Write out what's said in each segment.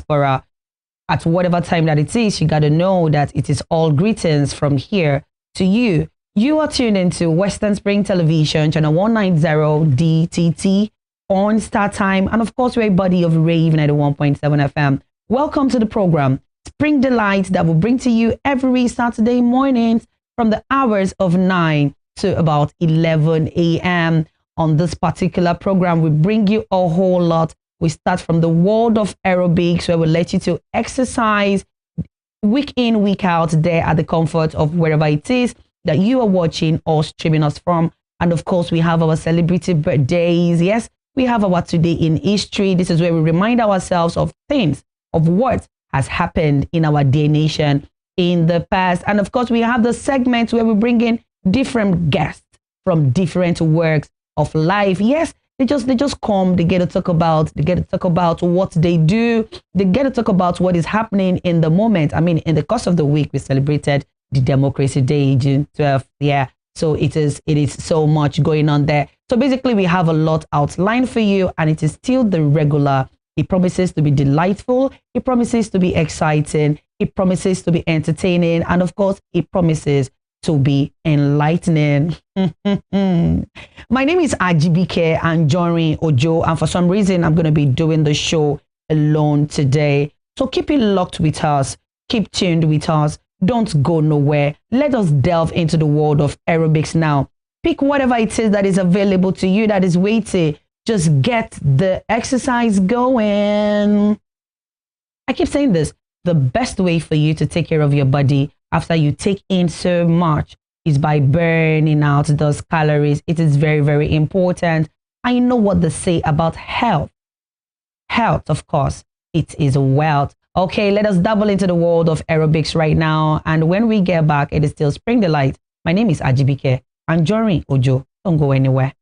diaspora, at whatever time that it is, you got to know that it is all greetings from here to you. You are tuned into Western Spring Television, channel 190 DTT on StarTime, and of course, we're a body of Rave 91.7 FM. Welcome to the program, Spring Delight, that will bring to you every Saturday mornings from the hours of 9 to about 11 a.m. On this particular program, we bring you a whole lot. We start from the world of aerobics, where we'll let you to exercise week in, week out there at the comfort of wherever it is that you are watching or streaming us from. And of course, we have our celebrity birthdays. Yes, we have our Today in History. This is where we remind ourselves of things, of what has happened in our dear nation in the past. And of course, we have the segments where we bring in different guests from different works of life. Yes, they just come, they get to talk about what they do, they get to talk about what is happening in the moment. I mean, in the course of the week, we celebrated the Democracy Day, June 12th. Yeah, so it is so much going on there. So basically, we have a lot outlined for you, and it is still the regular. It promises to be delightful, it promises to be exciting, it promises to be entertaining, and of course, it promises to be enlightening. My name is Ajibike Anjorin Ojo, and for some reason, I'm going to be doing the show alone today. So keep it locked with us. Keep tuned with us. Don't go nowhere. Let us delve into the world of aerobics now. Pick whatever it is that is available to you, that is waiting. Just get the exercise going. I keep saying this. The best way for you to take care of your body after you take in so much is by burning out those calories. It is very, very important. I know what they say about health. Health, of course, it is wealth. Okay, let us dabble into the world of aerobics right now. And when we get back, it is still Spring Delight. My name is Ajibike Anjorin Ojo. Don't go anywhere.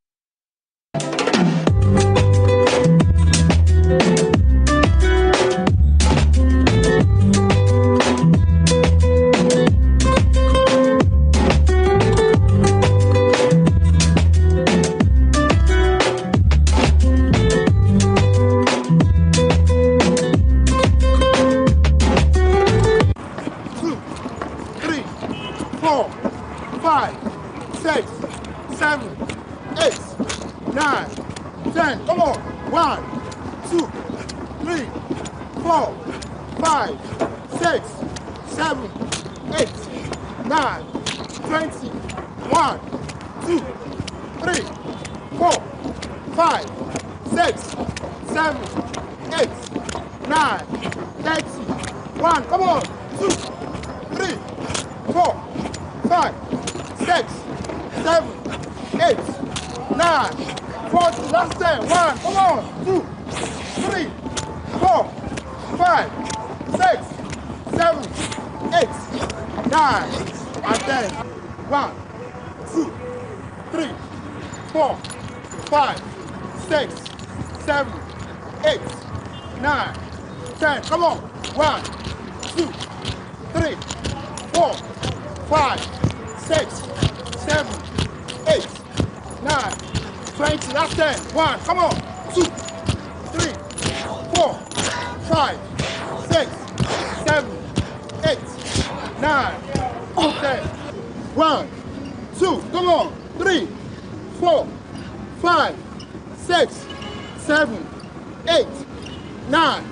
Come on. 1, 2, 3, 4, 5, 6, 7, 8, 9, 20. That's 10. 1. Come on. 2, 3, 4, 5, 6, 7, 8, 9, 10. 1, 2. Come on. 3, 4, 5, 6, 7, 8, 9,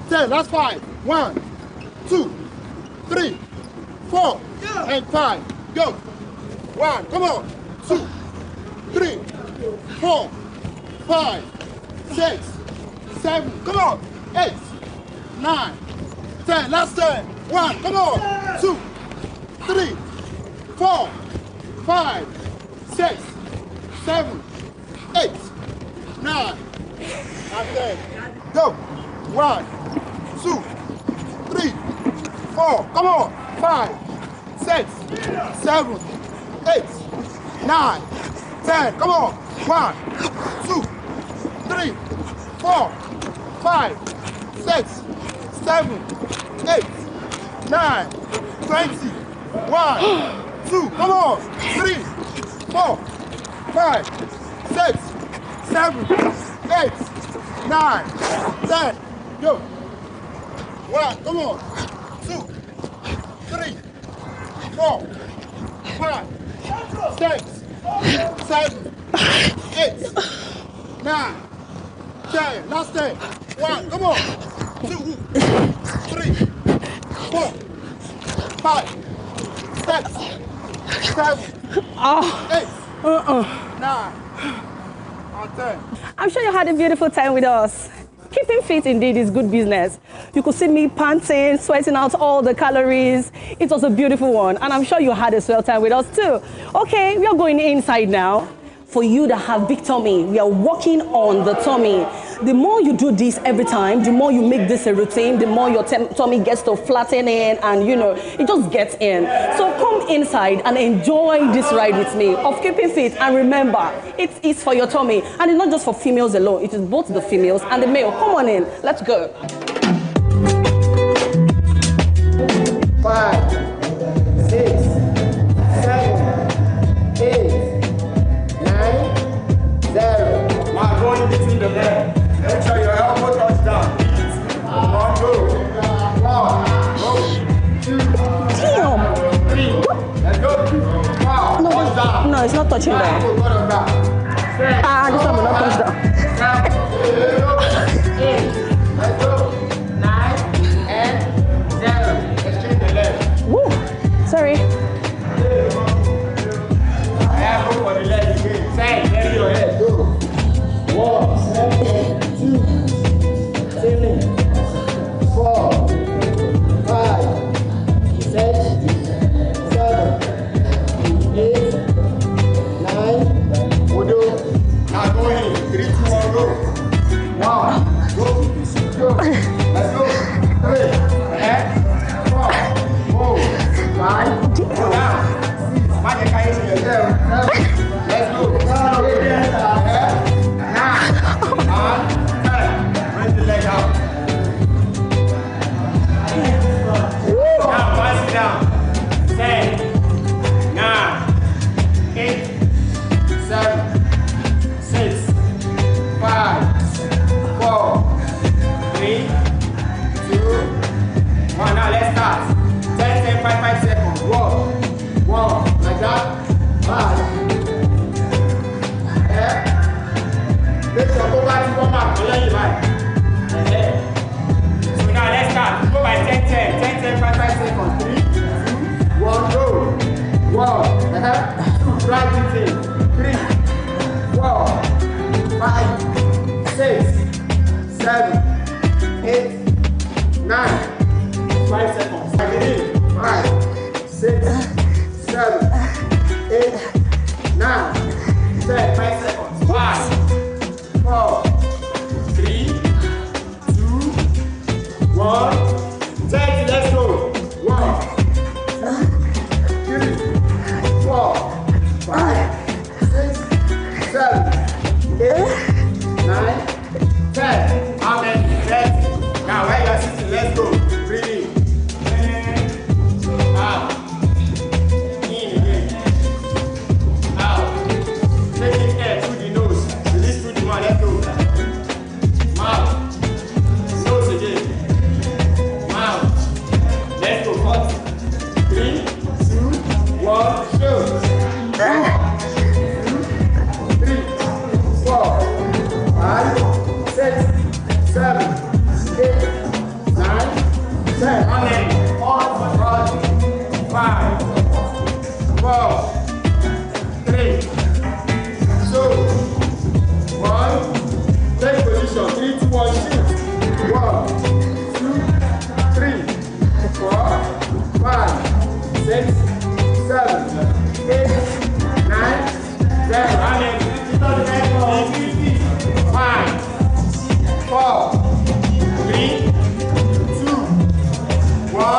10. That's 5. 1, 2, 3, 4, and 5. Go. 1. Come on. 2, 3, 4, 5, 6, 7. Come on. 8, 9, 10. Last 10. 1. Come on. 2, 3, 4, 5, 6, 7, 8, 9, and 10. Go. 1, 2, 3, 4. Come on. 5, 6, 7, 8, 9, 10. Come on. 1, 2, 3, 4, 5, 6, 7, 8, 9, 20. 1, 2. Come on. 3, 4, 5, 6, 7, 8, 9, 10. Go. 1, come on. 2, 3, 4, 5, 6, 7, 8, 9, 10. Last 10. 1, come on. 2, 3, 4, 5, 6, 7, 8, 9, and 10. I'm sure you had a beautiful time with us. Keeping fit indeed is good business. You could see me panting, sweating out all the calories. It was a beautiful one, and I'm sure you had a swell time with us too. Okay, we are going inside now. For you that have big tummy, we are working on the tummy. The more you do this every time, the more you make this a routine, the more your tummy gets to flatten in, and you know, it just gets in. So come inside and enjoy this ride with me of keeping fit. And remember, it is for your tummy, and it's not just for females alone. It is both the females and the male. Come on in, let's go. 5, 6, 7, 8, 9, 0. Now go in between the legs. Make sure your elbow touch down. One, go. 1, go. 2, Damn. 3. Let's go. 4. No, Touch down. no, it's not touching down. Go down. This one will not touch down. 8. Let's go. 9 and 0. Exchange the legs. Woo. Sorry. I have go for the leg again. Say, carry your head. Go. 1, 2, 3, 4, 5, 6, 7, 8, 9. Odo. Now go in. 3, 2, 1, go. 1, go. Go. Let's go. 3, 4, 5. Go down. Magic carries yourself. Let's go. 9, 10. Bring the leg out. Now pass it down. 10, 9, 8, 7, 6, 5, 4, 3, 2, 1. Now let's start. 10, 5 seconds. 1, like that. 5. Make your go back to come out. So now let's start. Go by 10, 5 seconds. 3, 2, 1, go. 1, 2, right it in. 3, 4, 5, 6, 7, 8, 9. 5 seconds. Again. 5, 6, 7, 8, 9, 10. 5 seconds. 5, 4, 3, 2, 1. 30. Let's go. 1, 2, 3, 4, 5, 6, 7, 8, 9, 10. How many? 30. Now where you are sitting, let's go. Breathe in. Out. In again. Out. Take in air through the nose. Release through the mouth. Let's go. Mouth. Nose again. Mouth. Let's go. 40. 3, 2, 1. Show. 2, 3, 4, 5, 6, 7, 8, 9, 10. How many? 5, 4, 3, 2, 1. Take position. 3, 2, 1. Shoot. 1, 2, 3, 4, 5, 6, 7, 8, 9, 10. How many? 5, 4, 3, 2, 1.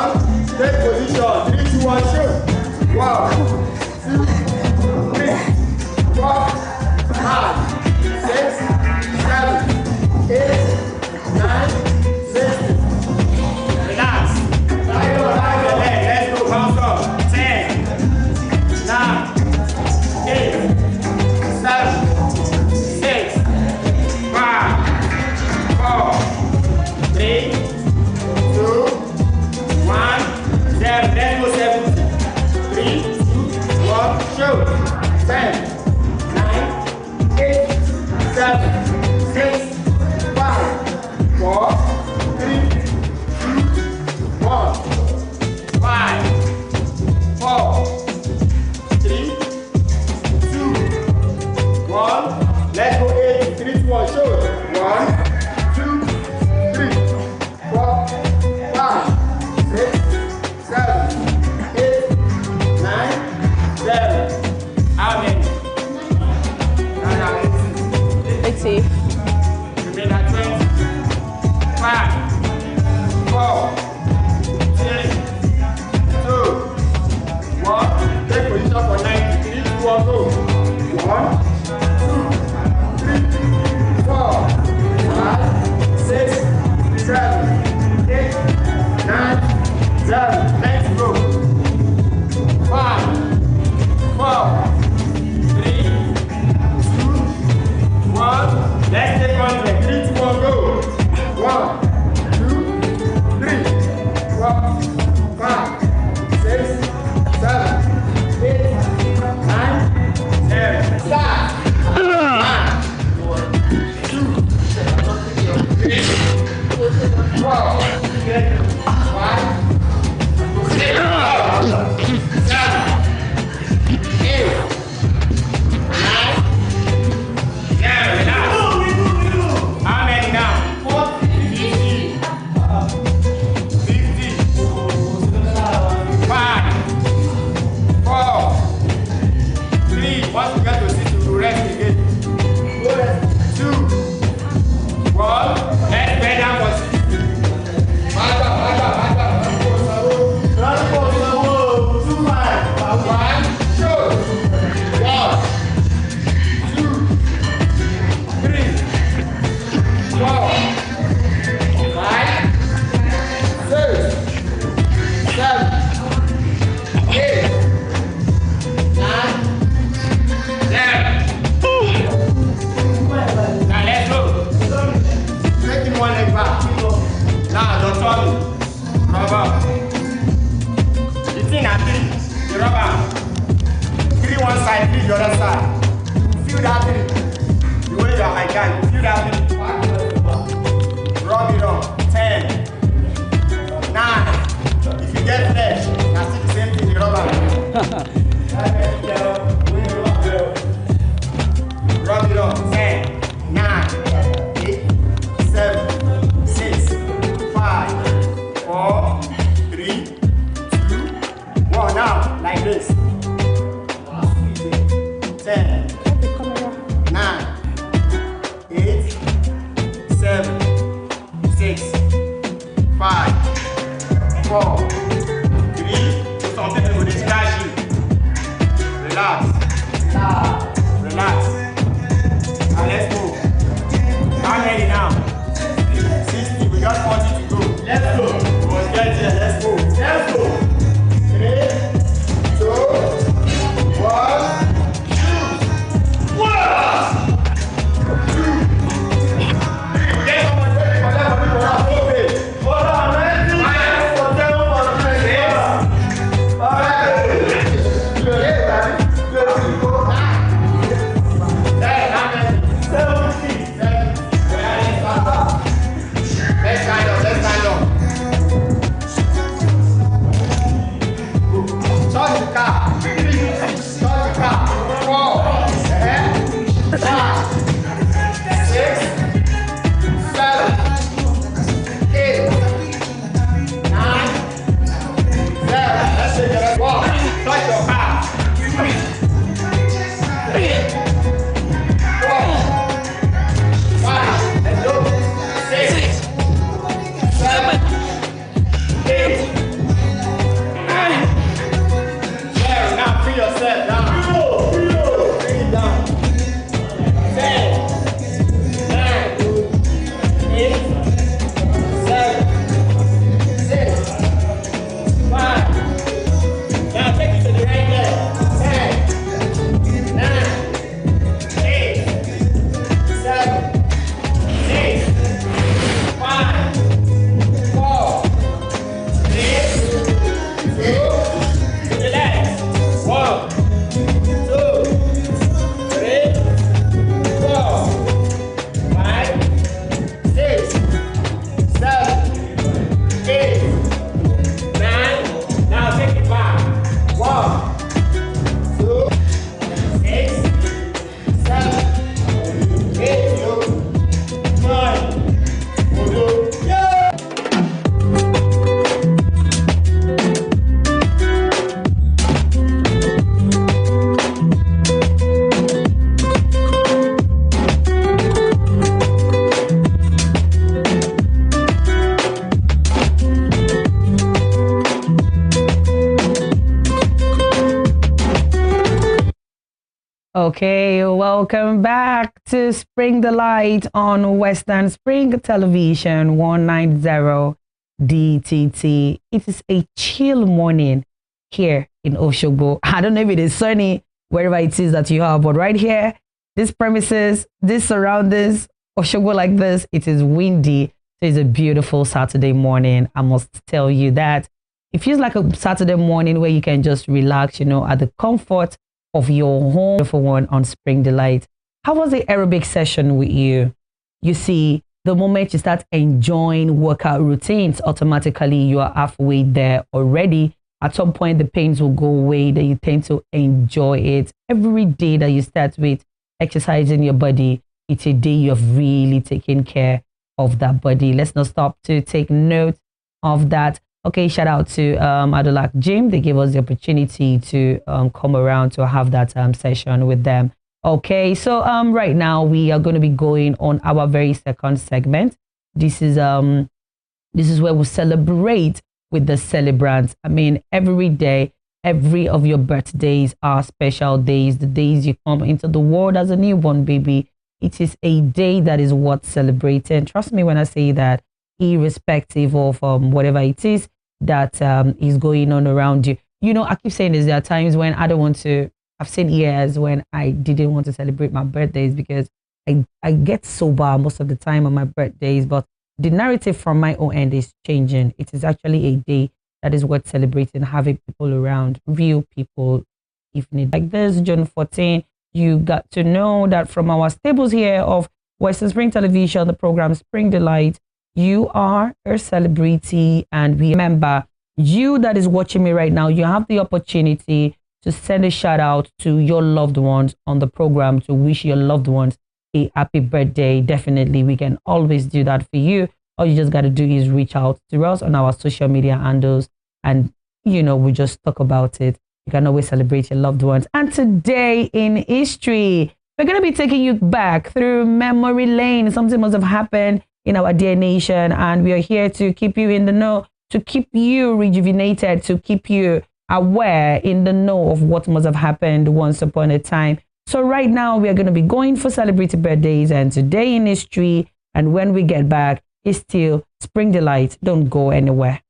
Okay, welcome back to Spring the Light on Western Spring Television 190 DTT. It is a chill morning here in Oshogbo. I don't know if it is sunny wherever it is that you are, but right here, this premises, this surroundings, Oshogbo like this, it is windy. So it's a beautiful Saturday morning. I must tell you that. It feels like a Saturday morning where you can just relax, you know, at the comfort of your home for one on Spring Delight. How was the aerobic session with you? You see, the moment you start enjoying workout routines, automatically you are halfway there already. At some point, the pains will go away, then you tend to enjoy it. Every day that you start with exercising your body, it's a day you have really taken care of that body. Let's not stop to take note of that. Okay, shout out to Adolak Gym. They gave us the opportunity to come around to have that session with them. Okay, so right now we are going to be going on our very second segment. This is where we celebrate with the celebrants. I mean, every day, every of your birthdays are special days. The days you come into the world as a newborn baby, it is a day that is worth celebrating. Trust me when I say that, irrespective of whatever it is that is going on around you. You know, I keep saying this, there are times when I don't want to. I've seen years when I didn't want to celebrate my birthdays because I get sober most of the time on my birthdays. But the narrative from my own end is changing. It is actually a day that is worth celebrating, having people around, real people, if need. Like this, June 14, you got to know that from our stables here of Western Spring Television, the program Spring Delight, you are a celebrity. And we remember you that is watching me right now, you have the opportunity to send a shout out to your loved ones on the program, to wish your loved ones a happy birthday. Definitely, we can always do that for you. All you just got to do is reach out to us on our social media handles, and you know, we just talk about it. You can always celebrate your loved ones. And today in history, we're going to be taking you back through memory lane. Something must have happened in our dear nation, and we are here to keep you in the know, to keep you rejuvenated, to keep you aware, in the know of what must have happened once upon a time. So right now we are going to be going for celebrity birthdays and today in history, and when we get back, it's still Spring Delight. Don't go anywhere.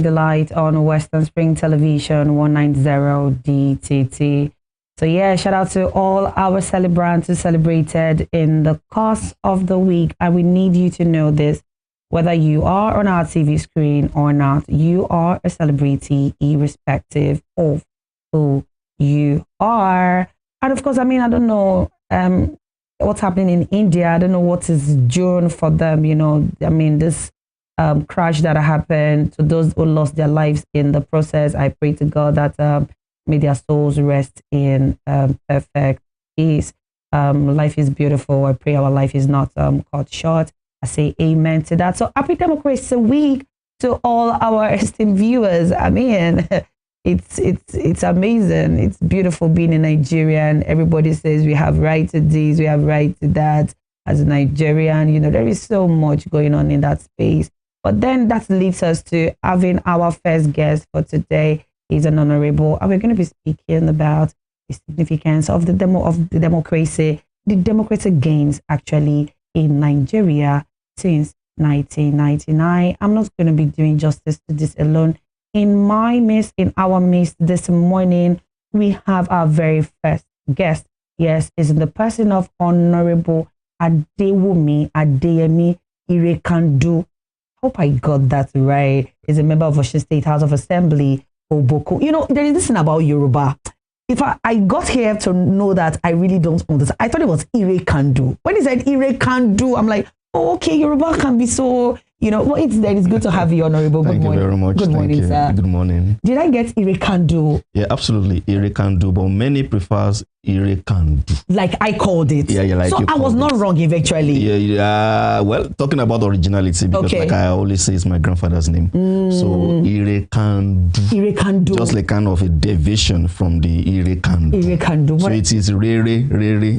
Delight on Western Spring Television 190 DTT. So yeah, shout out to all our celebrants who celebrated in the course of the week. And we need you to know this, whether you are on our TV screen or not, you are a celebrity irrespective of who you are. And of course, I mean, I don't know what's happening in India. I don't know what is June for them. You know, I mean, this crash that happened, to those who lost their lives in the process, I pray to God that may their souls rest in perfect peace. Life is beautiful. I pray our life is not cut short. I say amen to that. So happy Democracy Week to all our esteemed viewers. I mean, it's amazing. It's beautiful being a Nigerian. Everybody says we have right to this, we have right to that. As a Nigerian, you know, there is so much going on in that space. But then that leads us to having our first guest for today. He's an honorable, and we're going to be speaking about the significance of the democracy, the democratic gains actually in Nigeria since 1999. I'm not going to be doing justice to this alone. In our midst this morning, we have our very first guest. Yes, is in the person of Honorable Adewumi Adeyemi Irekandu. Hope I got that right. Is a member of Osun State House of Assembly, Oboko. You know, there is this thing about Yoruba. If I got here to know that I really don't understand. I thought it was Irekandu. When he said Irekandu, I'm like, oh, okay, Yoruba can be so, you know, well, it's good to have you, Honorable. Thank you very much. Good morning, sir. Good morning. Did I get Irekandu? Yeah, absolutely. Irekandu, but many prefers Irekandu. Like I called it. Yeah, like so you I was not wrong eventually. Yeah. Well, talking about originality, because like I always say, it's my grandfather's name. So Irekandu. Irekandu. Just like kind of a deviation from the Irekandu. Irekandu. So it is Irekandu.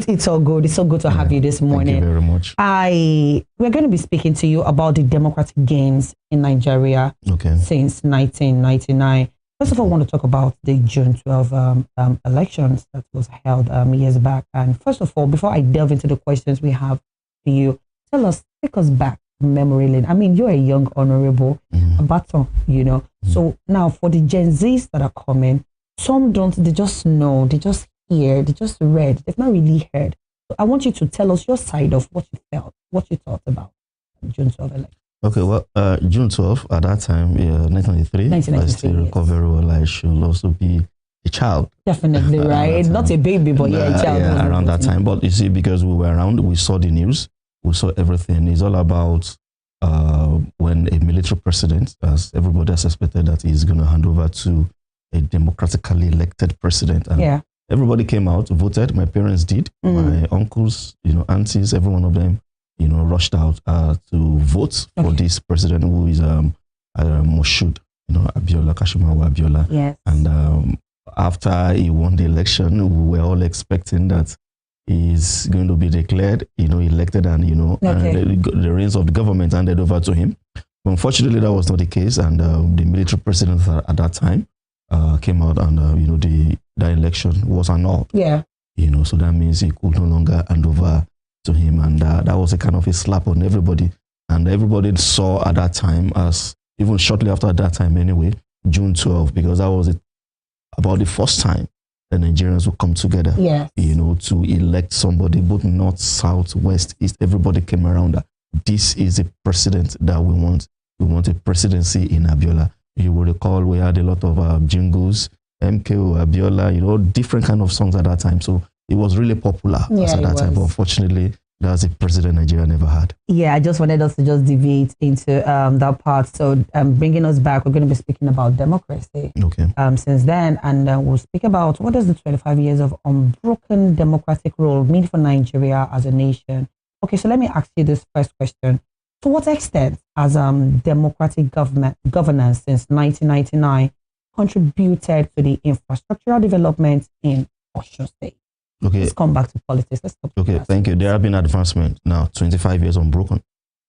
It's all good. It's so good to have you this morning. Thank you very much. We're going to be speaking to you about the democratic gains in Nigeria since 1999. First of all, I want to talk about the June 12 elections that was held years back. And first of all, before I delve into the questions we have for you, take us back to memory lane. I mean, you're a young honorable, a baton, you know. So now for the Gen Zs that are coming, some don't, they just know, they just hear, they just read, they've not really heard. So I want you to tell us your side of what you felt, what you thought about June 12 election. Okay, well, June 12th, at that time, 1993, I still recall very well. I should also be a child. Definitely, right? Not a baby, but a child. Yeah, around that time. But you see, because we were around, we saw the news, we saw everything. It's all about when a military president, as everybody has expected, that he's going to hand over to a democratically elected president. And everybody came out, voted. My parents did. My uncles, aunties, every one of them, rushed out to vote for this president who is Moshood, Abiola, Kashimawo Abiola. Yes. And after he won the election, we were all expecting that he's going to be declared, elected, and and the reins of the government handed over to him. But unfortunately, that was not the case, and the military president at that time came out, and that election was annulled. Yeah. So that means he could no longer hand over to him, and that was a kind of a slap on everybody. And everybody saw at that time, as even shortly after that time anyway, June 12, because that was about the first time the Nigerians would come together, to elect somebody, both north, south, west, east. Everybody came around that this is a president that we want. We want a presidency in Abiola. You will recall we had a lot of jingles, MKO, Abiola, different kind of songs at that time. So it was really popular at that time, but unfortunately, that's a president Nigeria never had. Yeah, I just wanted us to just deviate into that part. So bringing us back, we're going to be speaking about democracy since then, and we'll speak about what does the 25 years of unbroken democratic rule mean for Nigeria as a nation. Okay, so let me ask you this first question. To what extent has democratic governance since 1999 contributed to the infrastructural development in Osun State? Okay. Let's come back to politics. Let's talk. Okay, thank you. There have been advancement now, 25 years unbroken.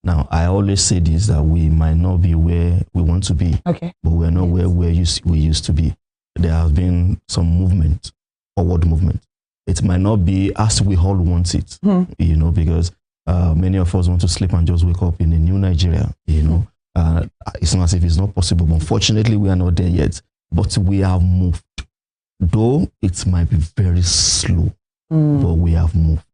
Now, I always say this, that we might not be where we want to be, but we're not where we used to be. There has been some movement, forward movement. It might not be as we all want it, because many of us want to sleep and just wake up in a new Nigeria, It's not as if it's not possible, but unfortunately, we are not there yet. But we have moved. Though it might be very slow, but we have moved.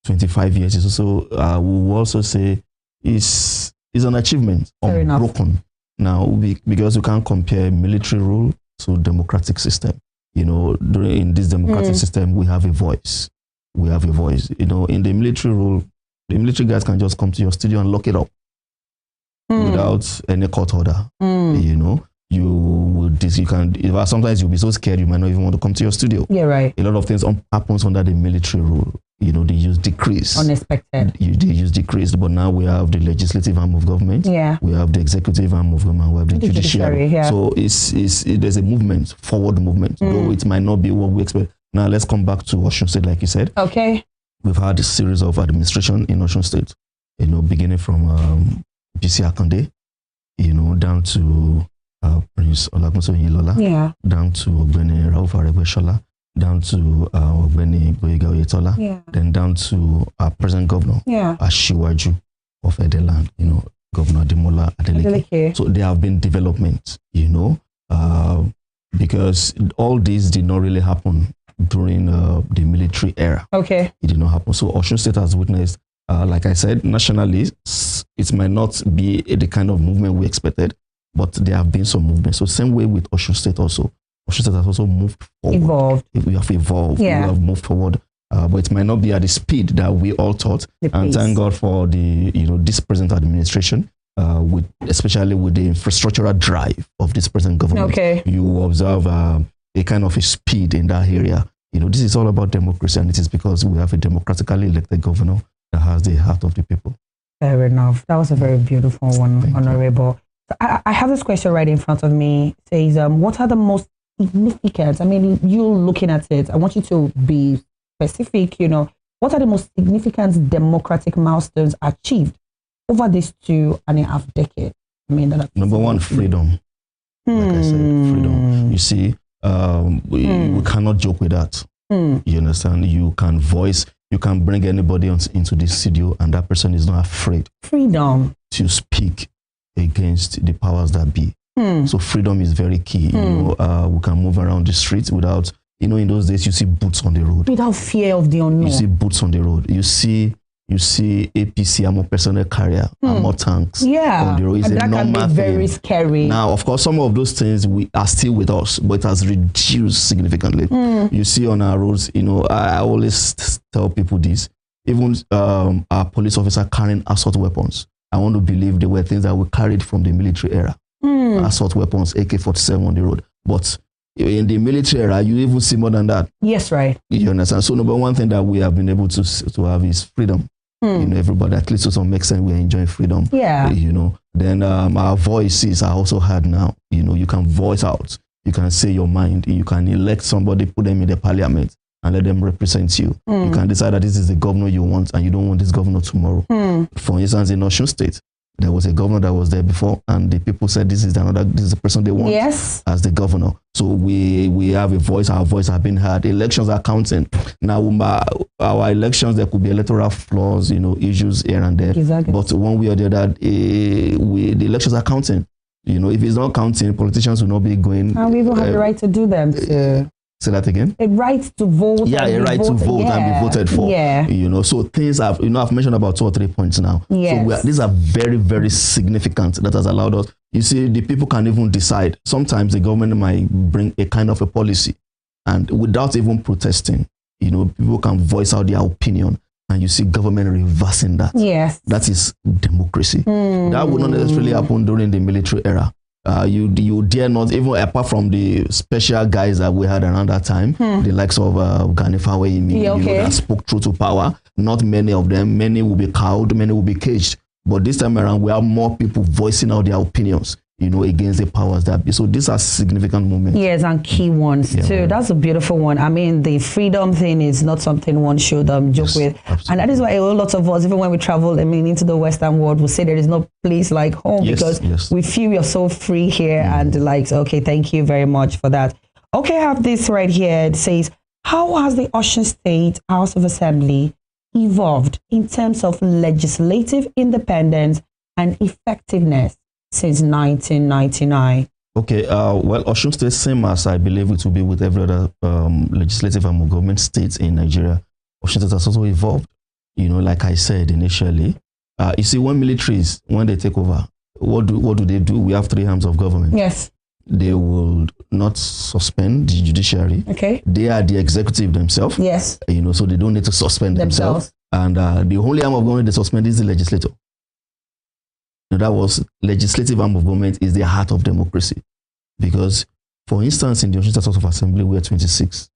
25 years is also, we will also say, is an achievement, unbroken. Now, because you can't compare military rule to democratic system. In this democratic system, we have a voice. We have a voice. In the military rule, the military guys can just come to your studio and lock it up without any court order. you will sometimes you'll be so scared you might not even want to come to your studio. Yeah, right. A lot of things happens under the military rule. You know, they use decrees. Unexpected. They use decrees, but now we have the legislative arm of government. Yeah. We have the executive arm of government. We have the judiciary. Yeah. So there's a movement, forward movement, though it might not be what we expect. Now let's come back to Osun State, like you said. Okay. We've had a series of administration in Osun State. You know, beginning from BC Akande, you know, down to Prince Olagunso Yilola. Yeah. Down to Ogbeni Rauf Aregbesola. Down to Ogbeni Gboyega Oyetola, then down to our present governor, Ashiwaju of Edeland, you know, Governor Ademola Adeleke. So there have been developments, you know, because all this did not really happen during the military era. Okay. It did not happen. So Osun State has witnessed, like I said, nationally, it might not be the kind of movement we expected, but there have been some movement. So same way with Osun State also. Osun State has also moved forward. We have evolved. Yeah. We have moved forward, but it might not be at the speed that we all thought. And thank God for this present administration, especially with the infrastructural drive of this present government. Okay. You observe a kind of a speed in that area. You know, this is all about democracy, and it is because we have a democratically elected governor that has the heart of the people. Fair enough. That was a very beautiful one, Honorable. So I have this question right in front of me. It says, what are the most significant, I mean, you looking at it, I want you to be specific, you know, what are the most significant democratic milestones achieved over these 2.5 decades? I mean, number one, freedom. Like I said, freedom. You see, we cannot joke with that. You understand? You can bring anybody into this studio and that person is not afraid. Freedom. To speak against the powers that be. So freedom is very key. You know, we can move around the streets without, you know, in those days you see boots on the road. Without fear of the unknown. You see boots on the road. You see APC, armor personnel carrier, armor tanks on the road. It's and that can be very scary. Now, of course, some of those things are still with us, but it has reduced significantly. You see on our roads, you know, I always tell people this, even our police officer carrying assault weapons. I want to believe they were things that were carried from the military era. Assault weapons, AK-47 on the road. But in the military era, you even see more than that. Yes, right. You understand? So number one thing that we have been able to have is freedom. You know, everybody, at least to some extent, we're enjoying freedom. Yeah. You know, then our voices are also heard now. You know, you can voice out. You can say your mind. You can elect somebody, put them in the parliament and let them represent you. You can decide that this is the governor you want and you don't want this governor tomorrow. For instance, in Osun State, there was a governor that was there before, and the people said this is the person they want as the governor. So we have a voice. Our voice has been heard. Elections are counting now. Our elections, there could be electoral flaws, you know, issues here and there. Exactly. But one way or the other, the elections are counting. You know, if it's not counting, politicians will not be going. And we even have the right to do them. Say that again. A right to vote. Yeah, a right to vote and be voted for. Yeah. You know, so things have, you know, I've mentioned about 2 or 3 points now. Yes. So these are very, very significant that has allowed us. You see, the people can even decide. Sometimes the government might bring a kind of a policy and without even protesting, you know, people can voice out their opinion and you see government reversing that. Yes. That is democracy. That would not necessarily happen during the military era. You dare not, even apart from the special guys that we had around that time, the likes of Gani Fawehinmi, you know, that spoke truth to power. Not many of them. Many will be cowed, many will be caged. But this time around, we have more people voicing out their opinions, you know, against the powers that be. So these are significant moments. Yes, and key ones too. That's a beautiful one. I mean, the freedom thing is not something one should joke with. Absolutely. And that is why a lot of us, even when we travel, I mean, into the Western world, we say there is no place like home because we feel we are so free here and like, okay, thank you very much for that. Okay, I have this right here. It says, how has the Osun State House of Assembly evolved in terms of legislative independence and effectiveness since 1999? Okay, well, Osun State, same as I believe it will be with every other legislative and government states in Nigeria, Osun State has also evolved. You know, like I said initially, you see, when militaries, when they take over, what do they do? We have 3 arms of government. Yes. They will not suspend the judiciary. Okay. They are the executive themselves. Yes. You know, so they don't need to suspend themselves. And the only arm of government they suspend is the legislature. That was legislative arm of government is the heart of democracy. Because, for instance, in the Osun State House of Assembly, we are 26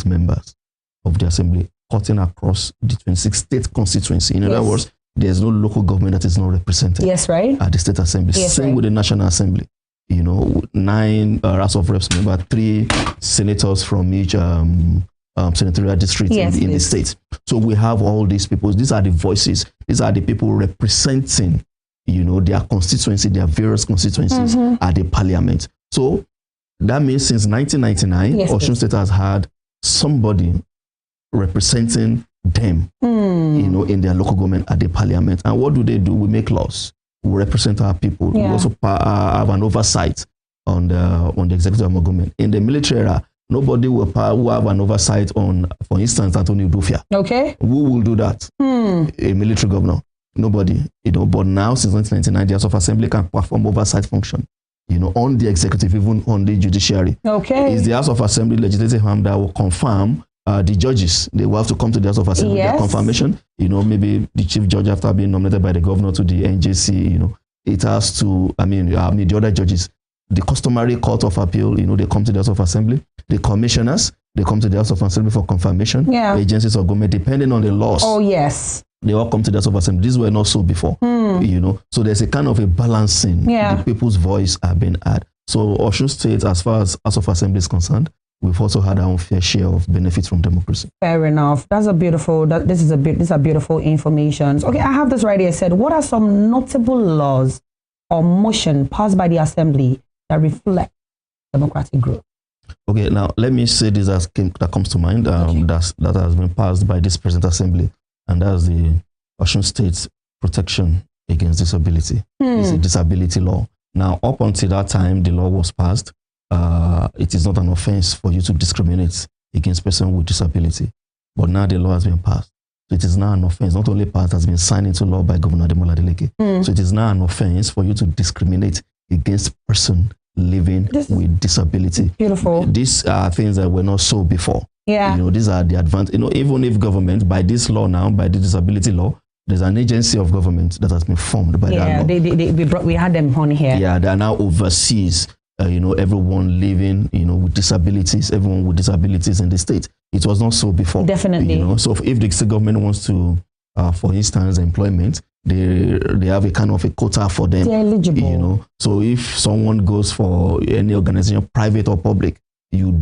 members of the assembly cutting across the 26 state constituency. In other words, there's no local government that is not represented. Yes, right. At the state assembly. Yes, Same right. with the National Assembly. 9 House of Reps members, 3 senators from each senatorial district in the state. So we have all these people. These are the voices. These are the people representing, their constituency, their various constituencies at the parliament. So that means since 1999, Osun State has had somebody representing them, in their local government at the parliament. And what do? We make laws. We represent our people. We also have an oversight on the executive arm of government. In the military era, nobody will have an oversight on, for instance, Antonio Dufia. Okay. Who will do that? A military governor. Nobody. But now, since 1999, the House of Assembly can perform oversight function, on the executive, even on the judiciary. Okay. It's the House of Assembly legislative arm that will confirm the judges. They will have to come to the House of Assembly with their confirmation. Maybe the chief judge, after being nominated by the governor to the NJC, it has to, the other judges, the customary court of appeal, they come to the House of Assembly. The commissioners, they come to the House of Assembly for confirmation. Agencies of government, depending on the laws. Oh, yes. They all come to the House of Assembly. These were not so before, So there's a kind of a balancing. The people's voice are being heard. So Osun State, as far as House of Assembly is concerned, we've also had our own fair share of benefits from democracy. Fair enough. These are beautiful information. Okay, I have this right here. Said, what are some notable laws or motion passed by the Assembly that reflect democratic growth? Okay, now let me say this that comes to mind. That has been passed by this present Assembly, and that's the Osun State Protection Against Disability. It's a disability law. Now, up until that time, the law was passed. It is not an offense for you to discriminate against persons with disability. But now the law has been passed. So it is now an offense. Not only passed, has been signed into law by Governor Ademola Adeleke. So it is now an offense for you to discriminate against person living with disability. Beautiful. These are things that were not so before. These are the advantage. Even if government, by this law now, by the disability law, there's an agency of government that has been formed by that law. We had them on here. Yeah, they are now overseas. Everyone living, with disabilities, everyone with disabilities in the state. It was not so before. Definitely. So if the state government wants to, for instance, employment, they have a kind of a quota for them. They're eligible. So if someone goes for any organization, private or public, you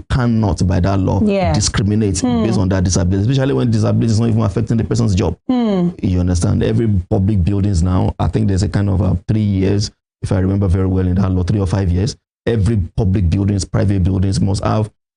cannot by that law discriminate based on that disability, especially when disability is not even affecting the person's job. You understand? Every public buildings now, I think there's a kind of 3 years, if I remember very well, in that law, 3 or 5 years, every public buildings, private buildings must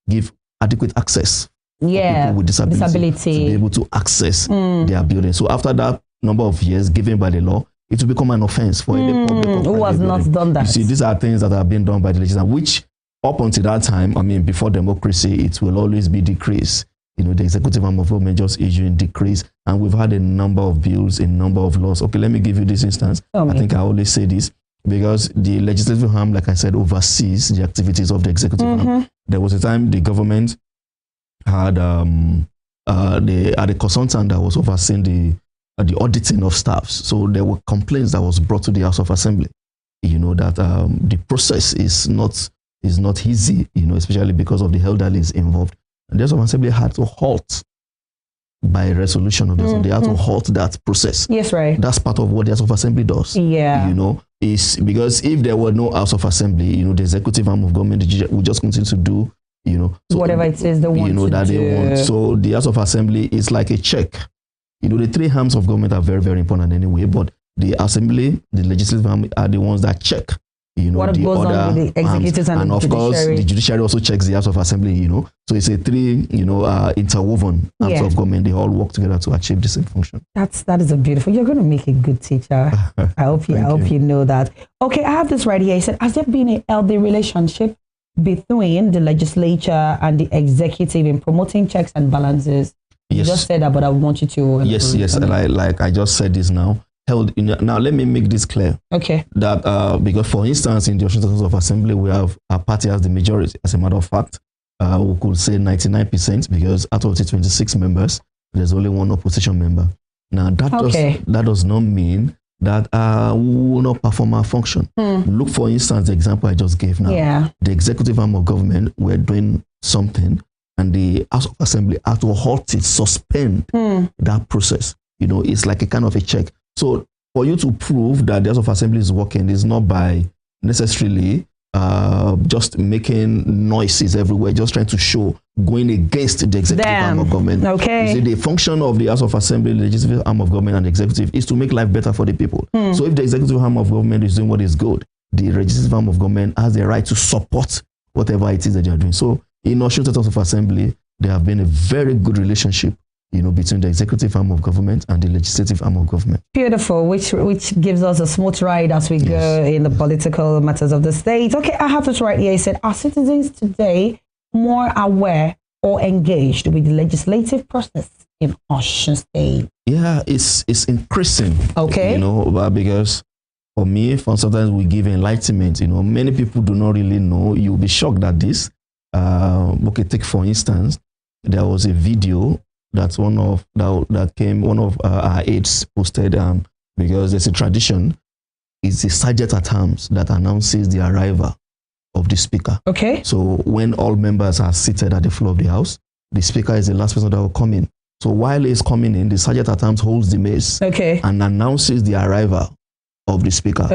give adequate access for people with disability to be able to access their buildings. So after that number of years given by the law, it will become an offense for any public or who has not done that. You see, these are things that have been done by the legislature, which up until that time, before democracy, it will always be decreased. The executive arm of government just issuing decrees, and we've had a number of bills, a number of laws. Okay, let me give you this instance. I think I always say this, because the legislative arm, like I said, oversees the activities of the executive arm. There was a time the government had a consultant that was overseeing the auditing of staffs. So there were complaints that was brought to the House of Assembly, that the process is not easy, especially because of the elderlies involved. And the House of Assembly had to halt by resolution of this. They had to halt that process. Yes, right. That's part of what the House of Assembly does. Yeah. Is because if there were no House of Assembly, the executive arm of government would just continue to do, so whatever it says they want that they want. So the House of Assembly is like a check. The 3 arms of government are very, very important anyway, but the Assembly, the legislative arm are the ones that check. What the goes on with the executives and of course the judiciary also checks the House of Assembly. So it's a 3 interwoven arms of government. They all work together to achieve the same function. That is a beautiful. You're going to make a good teacher. I hope you know that. Okay, I have this right here. He said, has there been a healthy relationship between the legislature and the executive in promoting checks and balances? You just said that, but I want you to. Yes. Like I just said this now. Now, let me make this clear. Okay. That because, for instance, in the Osun State House of Assembly, we have our party as the majority. As a matter of fact, we could say 99%, because out of the 26 members, there's only one opposition member. Now, that does not mean that will not perform our function. Look, for instance, the example I just gave now. Yeah. The executive arm of government were doing something, and the House of Assembly had to halt it, suspend that process. You know, it's like a kind of a check. So for you to prove that the House of Assembly is working is not by necessarily just making noises everywhere, just trying to show going against the executive arm of government. Okay. You see, the function of the House of Assembly, the legislative arm of government, and the executive is to make life better for the people. So if the executive arm of government is doing what is good, the legislative arm of government has the right to support whatever it is that they are doing. So in Osun State House of Assembly, there have been a very good relationship, you know, between the executive arm of government and the legislative arm of government. Beautiful, which gives us a smooth ride as we go in the political matters of the state. Okay, I have this right here. He said, are citizens today more aware or engaged with the legislative process in Osun State? Yeah, it's increasing. Okay. You know, because for me, sometimes we give enlightenment. You know, many people do not really know. You'll be shocked at this. Okay, take for instance, there was a video that one of our aides posted because there's a tradition. It's the sergeant at arms that announces the arrival of the speaker. Okay. So when all members are seated at the floor of the house, the speaker is the last person that will come in. So while he's coming in, the sergeant at arms holds the mace and announces the arrival of the speaker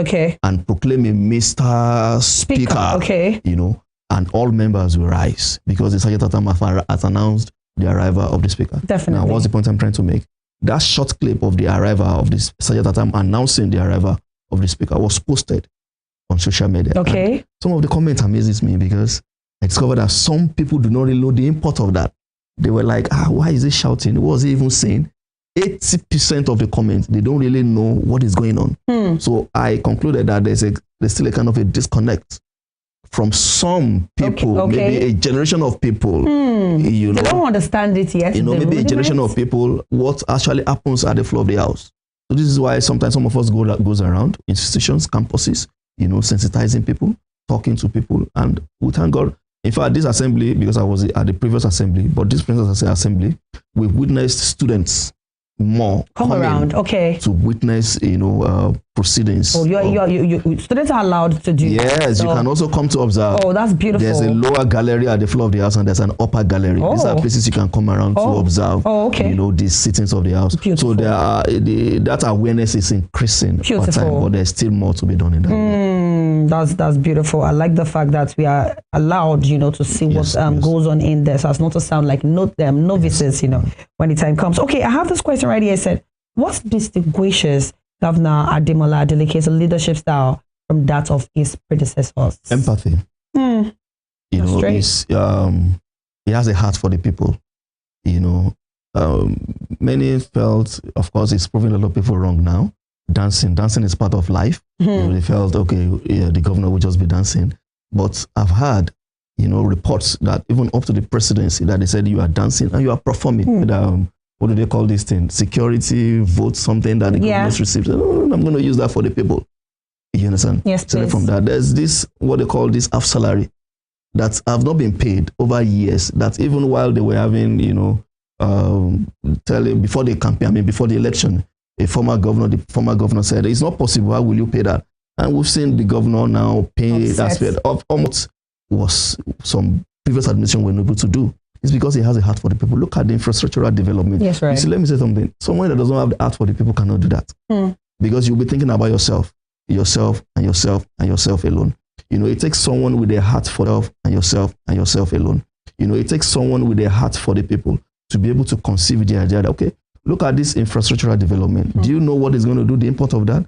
and proclaiming Mr. Speaker. Okay. You know, and all members will rise because the sergeant at arms has announced the arrival of the speaker. Definitely. Now, what's the point I'm trying to make? That short clip of the arrival of the sergeant at arms announcing the arrival of the speaker was posted on social media. Okay. And some of the comments amazes me because I discovered that some people do not really know the import of that. They were like, why is he shouting? What was he even saying? 80% of the comments, they don't really know what is going on. So I concluded that there's still a kind of a disconnect from some people, maybe a generation of people. You know, they don't understand it yet. You know, maybe a generation of people, what actually happens at the floor of the house. So this is why sometimes some of us goes around institutions, campuses, you know, sensitizing people, talking to people, and we thank God. In fact, this assembly, because I was at the previous assembly, but this previous assembly, we've witnessed students more come around, to witness, you know, proceedings. Oh, you students are allowed to do. Yes, you can also come to observe. Oh, that's beautiful. There's a lower gallery at the floor of the house, and there's an upper gallery. These are places you can come around to observe. You know, the sittings of the house. Beautiful. So there are that awearness is increasing over time, but there's still more to be done in that. That's beautiful. I like the fact that we are allowed, you know, to see what goes on in there, so as not to sound like novices, you know, when the time comes. Okay, I have this question right here. I said, what distinguishes Governor Ademola Adeleke's leadership style from that of his predecessors? Empathy. You know, he has a heart for the people. You know, many felt, of course, it's proving a lot of people wrong now. Dancing is part of life. You know, they felt, okay, the governor will just be dancing. But I've heard, you know, reports that even up to the presidency that they said you are dancing and you are performing. What do they call this thing? Security vote, something that the government received. I'm going to use that for the people. You understand? Yes, please. From that, there's this, what they call this half salary that have not been paid over years. That even while they were having, you know, before the campaign, before the election, the former governor said, it's not possible. How will you pay that? And we've seen the governor now pay that of almost was some previous administration were not able to do. It's because he has a heart for the people. Look at the infrastructural development. Yes, right. You see, let me say something. Someone that doesn't have the heart for the people cannot do that. Because you'll be thinking about yourself alone. You know, it takes someone with a heart for yourself alone. You know, it takes someone with a heart for the people to be able to conceive the idea that, okay, look at this infrastructural development. Do you know what is going to do the import of that?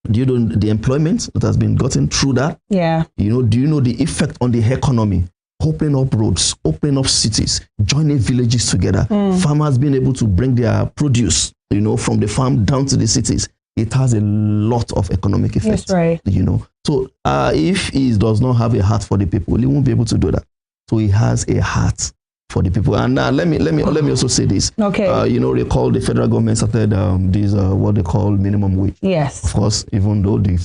Do you know the employment that has been gotten through that? Yeah. You know, do you know the effect on the economy? Opening up roads, opening up cities, joining villages together, farmers being able to bring their produce, you know, from the farm down to the cities. It has a lot of economic effects. Yes, right. You know, so if he does not have a heart for the people, he won't be able to do that. So he has a heart for the people. And let me also say this. Okay. You know, recall the federal government started what they call minimum wage. Yes. Of course, even though the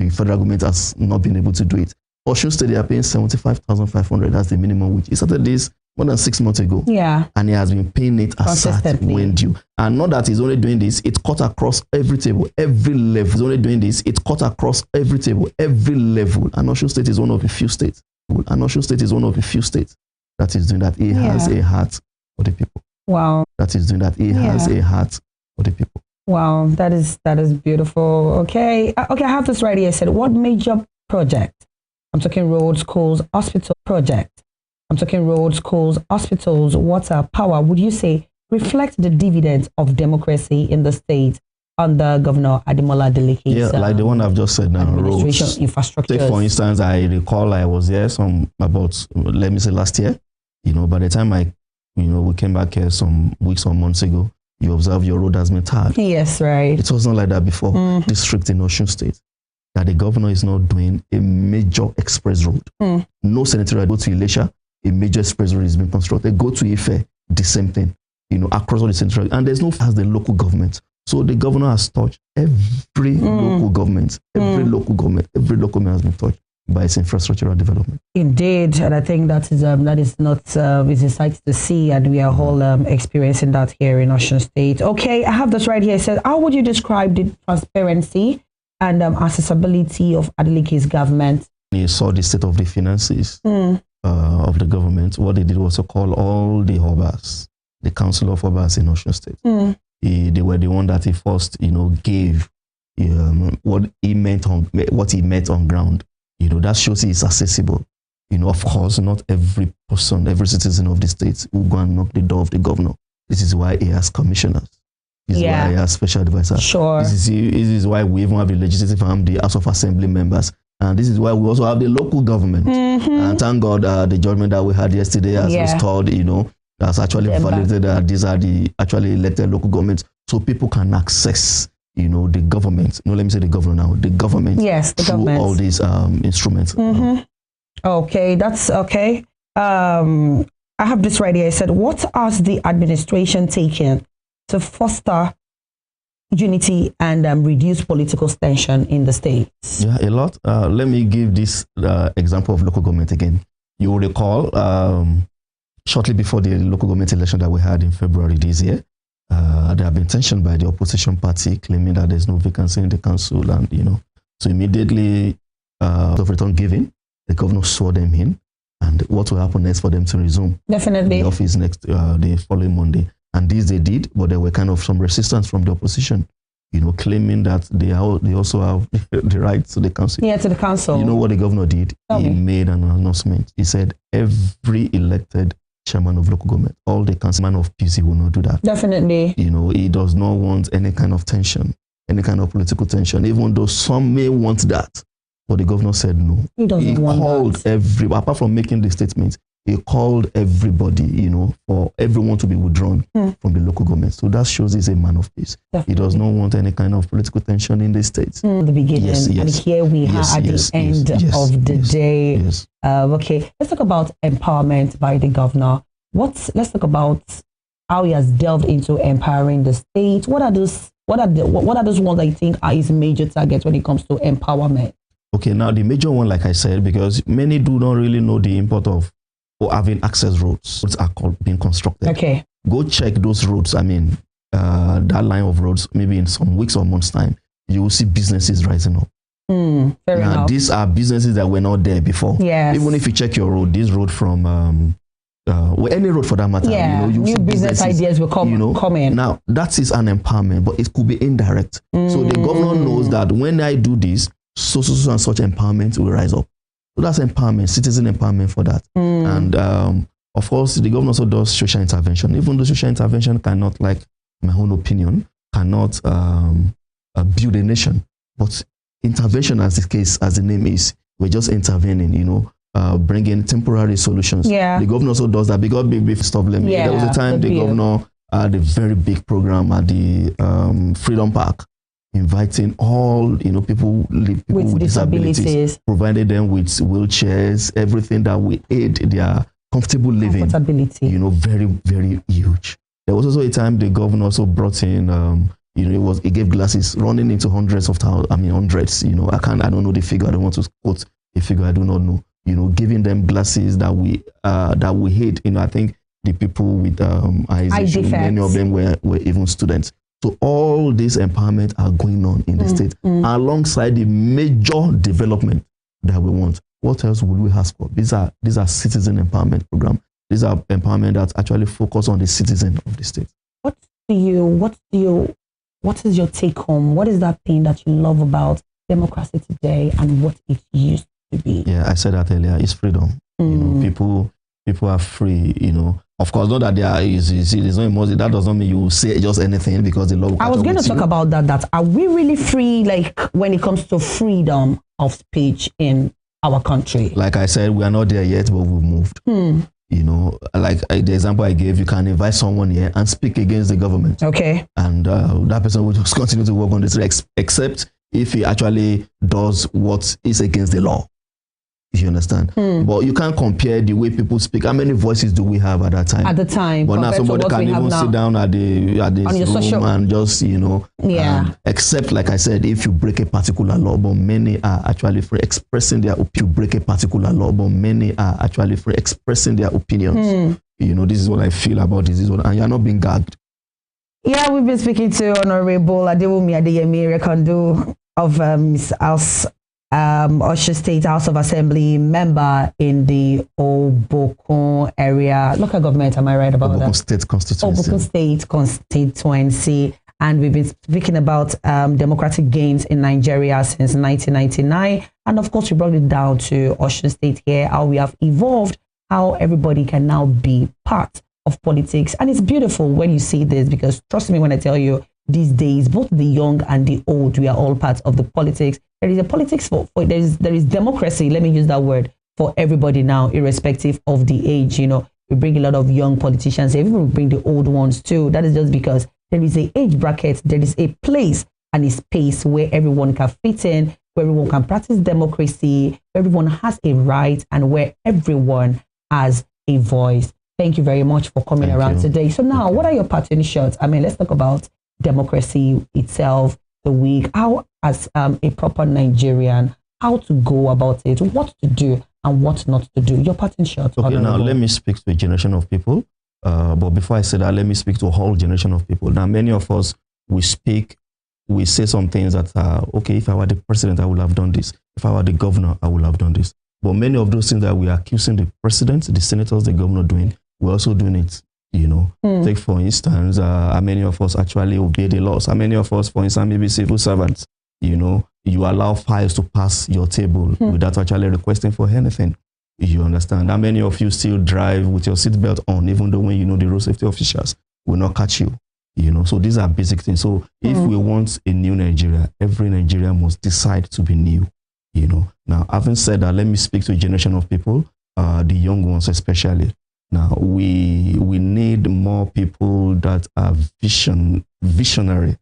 federal government has not been able to do it. Osun State, they are paying 75,500. That's the minimum wage. He started this more than 6 months ago. Yeah. And he has been paying it aside when due. And not that he's only doing this, it's cut across every table, every level. He's only doing this, it's cut across every table, every level. And Osun State is one of the few states. And Osun State is one of the few states that is doing that. He has a heart for the people. Wow. That is doing that. He has a heart for the people. Wow, that is beautiful. Okay. Okay, I have this right here. I said, what major project? I'm talking roads, schools, hospital project. I'm talking roads, schools, hospitals, water, power. Would you say reflect the dividends of democracy in the state under Governor Ademola Adeleke's like the one I've just said now, roads, infrastructure. Take for instance, I recall I was here let me say last year. By the time we came back here some weeks or months ago, you observe your road has been tarred. Yes, right. It was not like that before. District in Osun State, that the governor is not doing a major express road. No senatorial. Go to Ilesha, a major express road is being constructed. Go to Ife, the same thing. Across all the central, and there's no as the local government. So the governor has touched every local government. Every local government has been touched by its infrastructural development. Indeed, and I think that is not is a sight to see, and we are all experiencing that here in Osun State. Okay, I have this right here. It says, how would you describe the transparency and accessibility of Adeleke's government? He saw the state of the finances of the government. What they did was to call all the Obas, the Council of Obas in Osun State. They were the one that he first, gave what he meant on ground. That shows he is accessible. Of course, not every person, every citizen of the state will go and knock the door of the governor. This is why he has commissioners. This is why he has special advisors. Sure. This is why we even have the legislative arm, the House of Assembly members. And this is why we also have the local government. And thank God the judgment that we had yesterday has restored, that's actually validated that these are the actually elected local governments. So people can access, the government. No, let me say the governor now. The government. Yes, the through government. all these instruments. Okay, that's okay. I have this right here. I said, what has the administration taken to foster unity and reduce political tension in the states? Yeah, a lot. Let me give this example of local government again. You will recall shortly before the local government election that we had in February this year, there have been tension by the opposition party claiming that there's no vacancy in the council, and so immediately of return given, the governor swore them in, and what will happen next for them to resume definitely the office next the following Monday. And this they did, but there were kind of some resistance from the opposition, claiming that they also have the right to the council. Yeah, to the council. You know what the governor did? He made an announcement. He said every elected chairman of local government, all the councilman of PC will not do that. Definitely. He does not want any kind of tension, any kind of political tension, even though some may want that. But the governor said no. He doesn't want that. Apart from making the statement, he called everybody, for everyone to be withdrawn from the local government. So that shows he's a man of peace. Definitely. He does not want any kind of political tension in the states. The beginning, and here we are at the end of the day. Yes. Okay, let's talk about empowerment by the governor. Let's talk about how he has delved into empowering the state. What are those ones I think are his major targets when it comes to empowerment? Okay, now the major one, like I said, because many do not really know the import of having access roads. Roads are being constructed. Okay. Go check those roads. I mean, that line of roads, maybe in some weeks or months' time, you will see businesses rising up. Fair enough. These are businesses that were not there before. Yes. Even if you check your road, this road from any road for that matter, you new business ideas will come in. Now, that is an empowerment, but it could be indirect. So the governor knows that when I do this, so and such empowerment will rise up. So that's empowerment, citizen empowerment for that. And of course, the governor also does social intervention. Even though social intervention cannot, like my own opinion, cannot build a nation. But intervention, as the name is, we're just intervening, bringing temporary solutions. Yeah. The governor also does that because there was a time the governor had a very big program at the Freedom Park, inviting all people with disabilities, provided them with wheelchairs, everything that will aid their comfortable living. Very, very huge. There was also a time the governor also brought in he gave glasses running into hundreds of thousands. I mean hundreds. I don't know the figure. I don't want to quote a figure I do not know. giving them glasses that we hate. I think the people with eyes issue, many of them were even students. So all this empowerment are going on in the state alongside the major development that we want. What else would we ask for? These are citizen empowerment programs. These are empowerment that actually focus on the citizen of the state. What is your take home? What is that thing that you love about democracy today and what it used to be? Yeah, I said that earlier. It's freedom. People are free. Of course, not that there's no emotion. That does not mean you say just anything because the law will catch up with you. I was going to talk about that. That are we really free? Like when it comes to freedom of speech in our country? Like I said, we are not there yet, but we've moved. Like the example I gave, you can invite someone here and speak against the government. Okay. And that person will just continue to work on this, except if he actually does what is against the law. You understand? But you can't compare the way people speak. How many voices do we have at that time? At the time. But now somebody can even sit down at the room and just, except, like I said, if you break a particular law, but many are actually for expressing their opinion. You break a particular law, but many are actually for expressing their opinions. This is what I feel about this. And you're not being gagged. Yeah, we've been speaking to Honorable Adewumi Adeyemi Rekandu of House Osho State House of Assembly member in the Obokun area local government. Am I right about that? Obokun State Constituency. And we've been speaking about democratic gains in Nigeria since 1999. And of course, we brought it down to Osho State here, how we have evolved, how everybody can now be part of politics. And it's beautiful when you see this, because trust me when I tell you, these days, both the young and the old, we are all part of the politics. There is a politics for there is democracy, let me use that word, for everybody now, irrespective of the age. We bring a lot of young politicians, even we bring the old ones too. That is just because there is an age bracket, there is a place and a space where everyone can fit in, where everyone can practice democracy, where everyone has a right, and where everyone has a voice. Thank you very much for coming around today. So now, what are your parting shots? I mean, let's talk about democracy itself, the week, how as a proper Nigerian, how to go about it, what to do and what not to do. Your parting shot. Okay, now let me speak to a generation of people. But before I say that, let me speak to a whole generation of people. Now, many of us, we say some things that are, okay, if I were the president, I would have done this. If I were the governor, I would have done this. But many of those things that we are accusing the president, the senators, the governor doing, we're also doing it. Take for instance, how many of us actually obey the laws? How many of us, for instance, maybe civil servants, you allow files to pass your table without actually requesting for anything. You understand? How many of you still drive with your seatbelt on, even though when the road safety officials will not catch you? So these are basic things. So if we want a new Nigeria, every Nigerian must decide to be new. Now, having said that, let me speak to a generation of people, the young ones especially. Now, we need more people that are visionary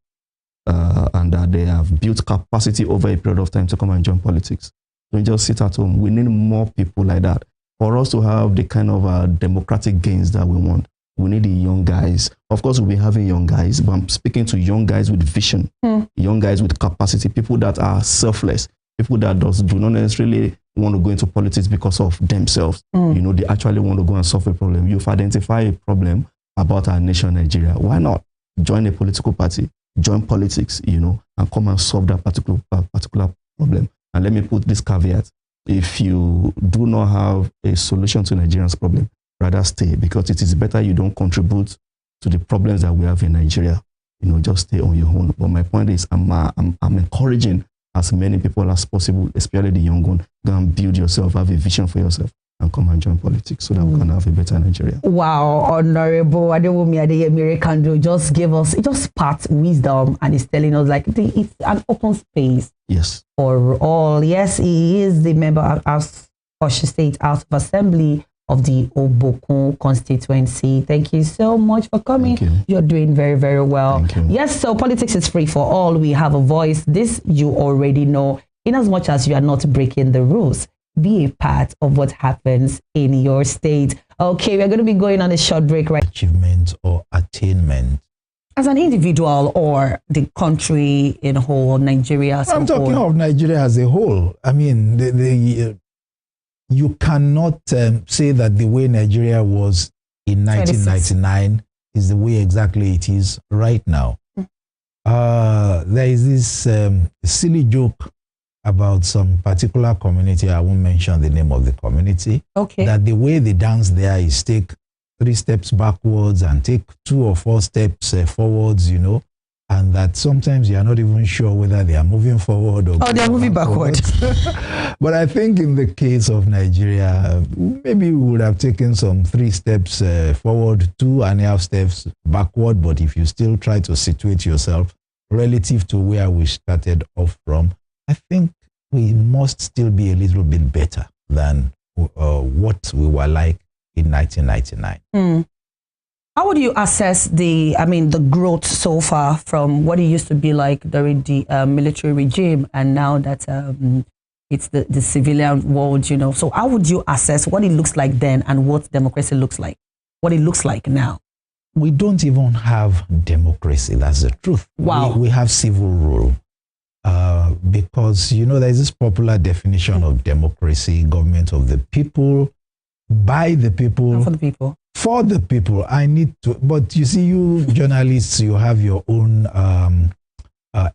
and that they have built capacity over a period of time to come and join politics. Don't just sit at home. We need more people like that. For us to have the kind of democratic gains that we want, we need the young guys. Of course, we'll be having young guys, but I'm speaking to young guys with vision, young guys with capacity, people that are selfless, people that do not necessarily want to go into politics because of themselves. They actually want to go and solve a problem. You've identified a problem about our nation, Nigeria. Why not join a political party, join politics, and come and solve that particular problem? And let me put this caveat. If you do not have a solution to Nigerians' problem, rather stay, because it is better you don't contribute to the problems that we have in Nigeria. Just stay on your own. But my point is, I'm encouraging as many people as possible, especially the young one, go and build yourself, have a vision for yourself, and come and join politics so that we can have a better Nigeria. Wow, Honorable Adewumi Adeyemi Rekandu just part wisdom, and he's telling us like it's an open space. Yes. For all. Yes, he is the member of Osho State House of Assembly of the Obokun constituency. Thank you so much for coming. You're doing very, very well. Thank you. Yes, so politics is free for all. We have a voice. This you already know. In as much as you are not breaking the rules, be a part of what happens in your state. Okay, we're going to be going on a short break, right? Achievement or attainment. As an individual or the country in whole, Nigeria as a whole? I'm talking of Nigeria as a whole. I mean, you cannot say that the way Nigeria was in 1999 is the way exactly it is right now. There is this silly joke about some particular community. I won't mention the name of the community. Okay. That the way they dance there is take 3 steps backwards and take 2 or 4 steps forwards, you know, and that sometimes you are not even sure whether they are moving forward or they're moving backward. But I think in the case of Nigeria, maybe we would have taken some 3 steps forward, 2.5 steps backward. But if you still try to situate yourself relative to where we started off from, I think we must still be a little bit better than what we were like in 1999. How would you assess the growth so far from what it used to be like during the military regime and now that it's the civilian world, you know? So how would you assess what it looks like then and what democracy looks like, what it looks like now? We don't even have democracy, that's the truth. Wow. We have civil rule. Because, you know, there's this popular definition of democracy, government of the people, by the people, And for the people. For the people. I need to, but you see, you journalists, you have your own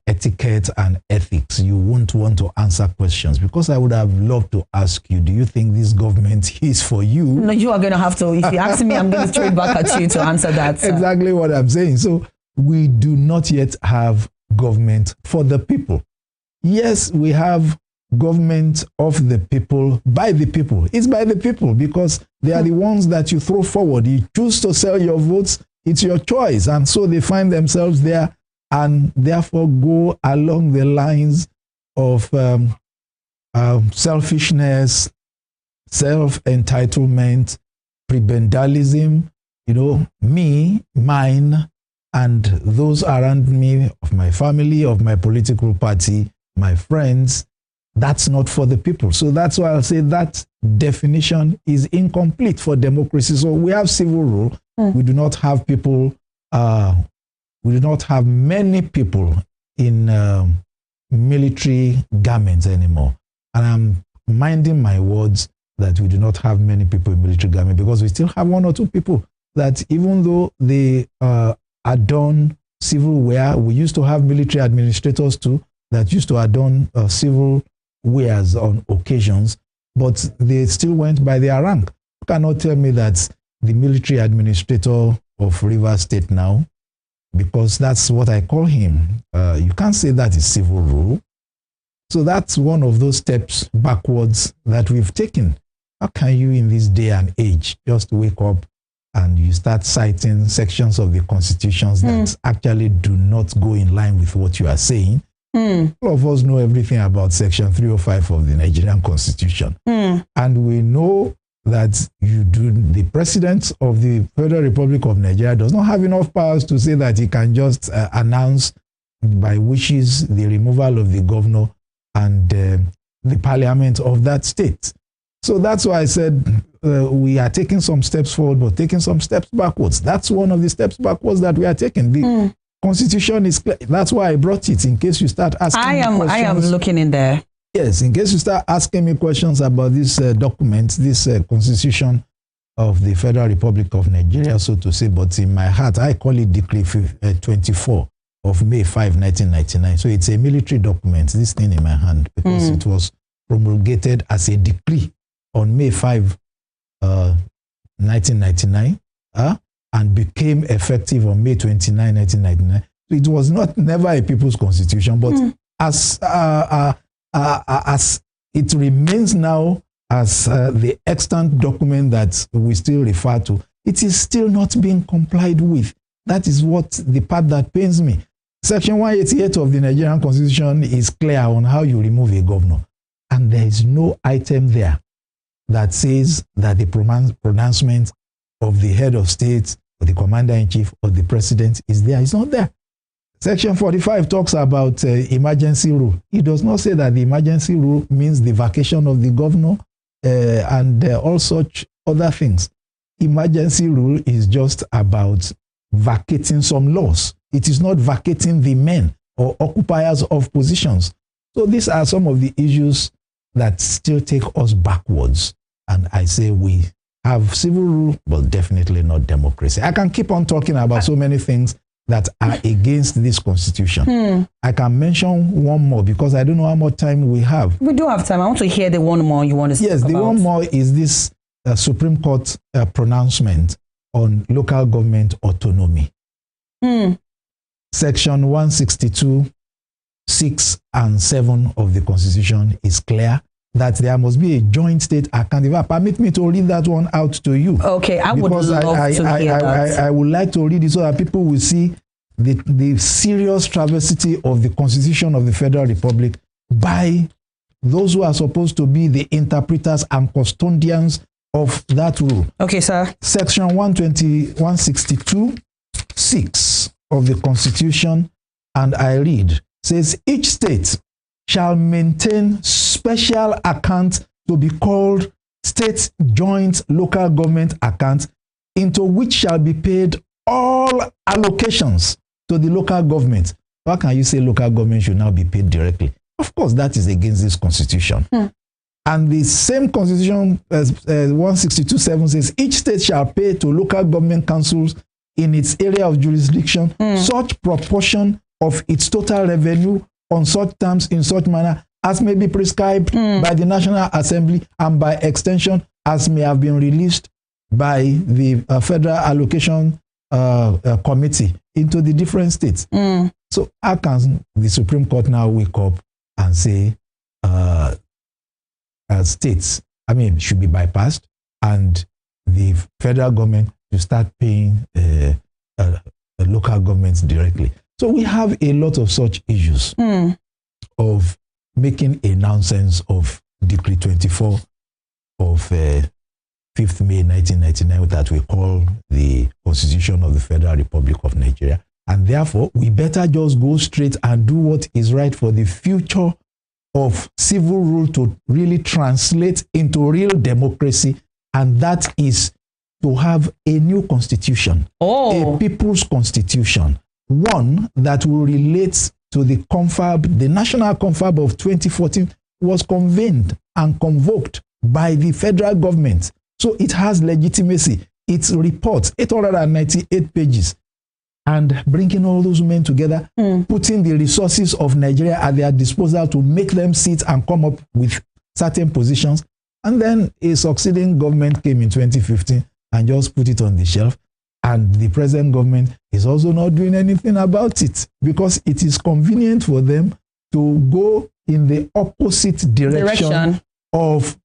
etiquette and ethics. You won't want to answer questions, because I would have loved to ask you, do you think this government is for you? No, you are going to have to, if you ask me, I'm going to throw it back at you to answer that. Exactly what I'm saying. So we do not yet have government for the people. Yes, we have government of the people, by the people. It's by the people because they are the ones that you throw forward. You choose to sell your votes, it's your choice. And so they find themselves there and therefore go along the lines of selfishness, self-entitlement, prebendalism, you know, me, mine, and those around me, of my family, of my political party, my friends. That's not for the people. So that's why I'll say that definition is incomplete for democracy. So we have civil rule. We do not have people, we do not have many people in military garments anymore. And I'm minding my words that we do not have many people in military garments, because we still have 1 or 2 people that, even though they adorn civil wear, we used to have military administrators too that used to adorn civil wears on occasions, but they still went by their rank. You cannot tell me that the military administrator of Rivers State now, because that's what I call him, you can't say that is civil rule. So that's one of those steps backwards that we've taken. How can you in this day and age just wake up and you start citing sections of the constitutions that actually do not go in line with what you are saying? All of us know everything about Section 305 of the Nigerian Constitution. And we know that the President of the Federal Republic of Nigeria does not have enough powers to say that he can just announce by wishes the removal of the governor and the parliament of that state. So that's why I said we are taking some steps forward, but taking some steps backwards. That's one of the steps backwards that we are taking. The Constitution is clear. That's why I brought it, in case you start asking me questions. I am looking in there. Yes, in case you start asking me questions about this document, this Constitution of the Federal Republic of Nigeria, so to say, but in my heart, I call it Decree 24 of May 5, 1999. So it's a military document, this thing in my hand, because it was promulgated as a decree on May 5, 1999, and became effective on May 29, 1999. So it was never a people's constitution, but as it remains now as the extant document that we still refer to, it is still not being complied with. That is what the part that pains me. Section 188 of the Nigerian Constitution is clear on how you remove a governor. And there is no item there that says that the pronouncement of the head of state or the commander-in-chief or the president is there. It's not there. Section 45 talks about emergency rule. It does not say that the emergency rule means the vacation of the governor and all such other things. Emergency rule is just about vacating some laws. It is not vacating the men or occupiers of positions. So these are some of the issues that still take us backwards. And I say we have civil rule, but definitely not democracy. I can keep on talking about so many things that are against this constitution. I can mention one more because I don't know how much time we have. We do have time. I want to hear the one more you want to speak about. Yes, the one more is this Supreme Court pronouncement on local government autonomy. Section 162, 6 and 7 of the Constitution is clear that there must be a joint state account. If I permit me to read that one out to you. Okay, I would love to hear that. I would like to read it so that people will see the serious travesty of the Constitution of the Federal Republic by those who are supposed to be the interpreters and custodians of that rule. Okay, sir. Section 162, 6 of the Constitution, and I read, says each state shall maintain special account to be called state joint local government account, into which shall be paid all allocations to the local government. How can you say local government should now be paid directly? Of course, that is against this constitution. And the same constitution, 162.7 says, each state shall pay to local government councils in its area of jurisdiction such proportion of its total revenue on such terms in such manner as may be prescribed by the National Assembly and by extension as may have been released by the Federal Allocation Committee into the different states. So how can the Supreme Court now wake up and say states, should be bypassed and the federal government should start paying local governments directly? So we have a lot of such issues of making a nonsense of Decree 24 of 5th May 1999 that we call the Constitution of the Federal Republic of Nigeria. And therefore, we better just go straight and do what is right for the future of civil rule to really translate into real democracy. And that is to have a new constitution, a people's constitution, one that will relate to the confab. The national confab of 2014 was convened and convoked by the federal government. So it has legitimacy. Its reports, 898 pages, and bringing all those men together, putting the resources of Nigeria at their disposal to make them sit and come up with certain positions. And then a succeeding government came in 2015 and just put it on the shelf. And the present government is also not doing anything about it because it is convenient for them to go in the opposite direction. Of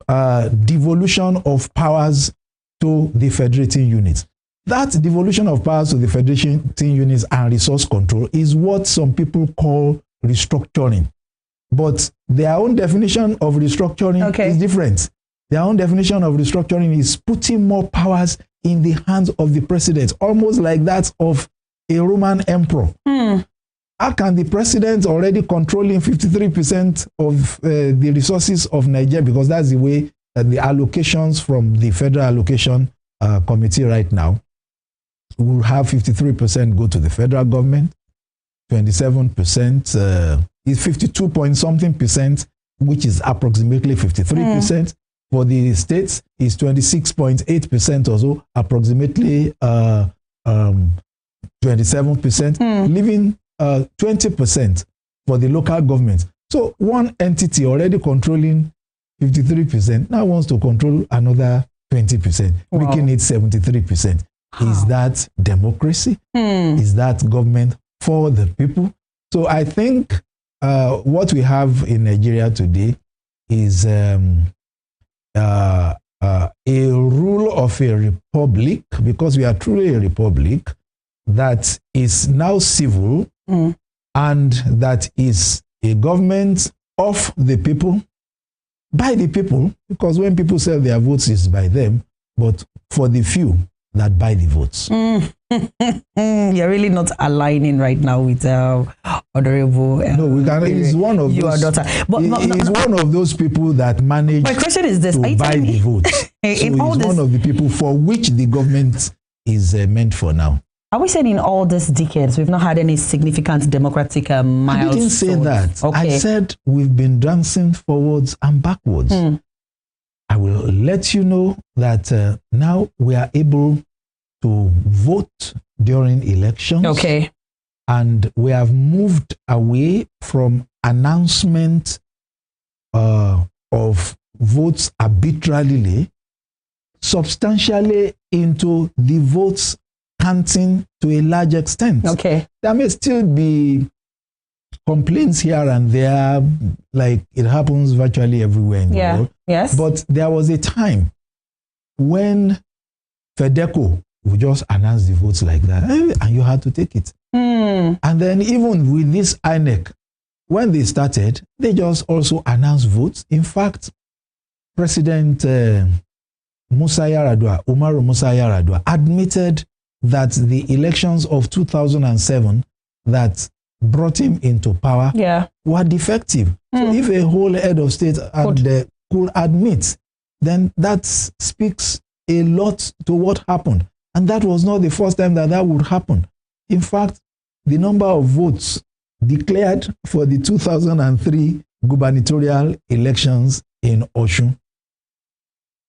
devolution of powers to the federating units. That devolution of powers to the federating units and resource control is what some people call restructuring. But their own definition of restructuring is different. Their own definition of restructuring is putting more powers in the hands of the president, almost like that of a Roman emperor. How can the president already controlling 53% of the resources of Nigeria, because that's the way that the allocations from the Federal Allocation Committee right now will have 53% go to the federal government, 27% is 52 point something percent, which is approximately 53%. For the states is 26.8% or so, approximately 27%, leaving 20% for the local government. So one entity already controlling 53% now wants to control another 20%, making it 73%. Is that democracy? Is that government for the people? So I think what we have in Nigeria today is a rule of a republic, because we are truly a republic that is now civil and that is a government of the people, by the people, because when people sell their votes, it's by them, but for the few that buy the votes. You're really not aligning right now with Honorable. No, we can. He's one of your those. Daughter. But he's one of those people that manage. My question is this: to buy the votes. So he's one of the people for which the government is meant for now. Are we saying in all these decades we've not had any significant democratic milestones? I didn't say that. I said we've been dancing forwards and backwards. I will let you know that now we are able to vote during elections. Okay. And we have moved away from announcement of votes arbitrarily, substantially into the votes counting to a large extent. Okay. There may still be complaints here and there, like it happens virtually everywhere in the world. Yes. But there was a time when FEDECO would just announce the votes like that, and you had to take it. And then even with this INEC, when they started, they just also announced votes. In fact, President Musa Yar'Adua, Umaru Musa Yar'Adua, admitted that the elections of 2007 that brought him into power were defective. So if a whole head of state could admit, then that speaks a lot to what happened. And that was not the first time that that would happen. In fact, the number of votes declared for the 2003 gubernatorial elections in Osun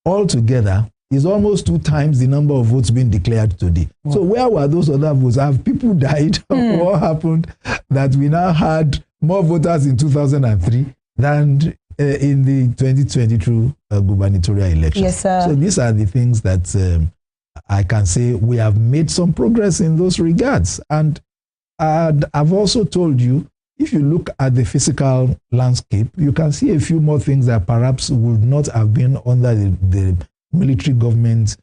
altogether is almost 2 times the number of votes being declared today. Wow. So where were those other votes? Have people died? What happened that we now had more voters in 2003 than in the 2022 gubernatorial elections? Yes, sir. So these are the things that I can say we have made some progress in those regards. And I've also told you, if you look at the physical landscape, you can see a few more things that perhaps would not have been under the military government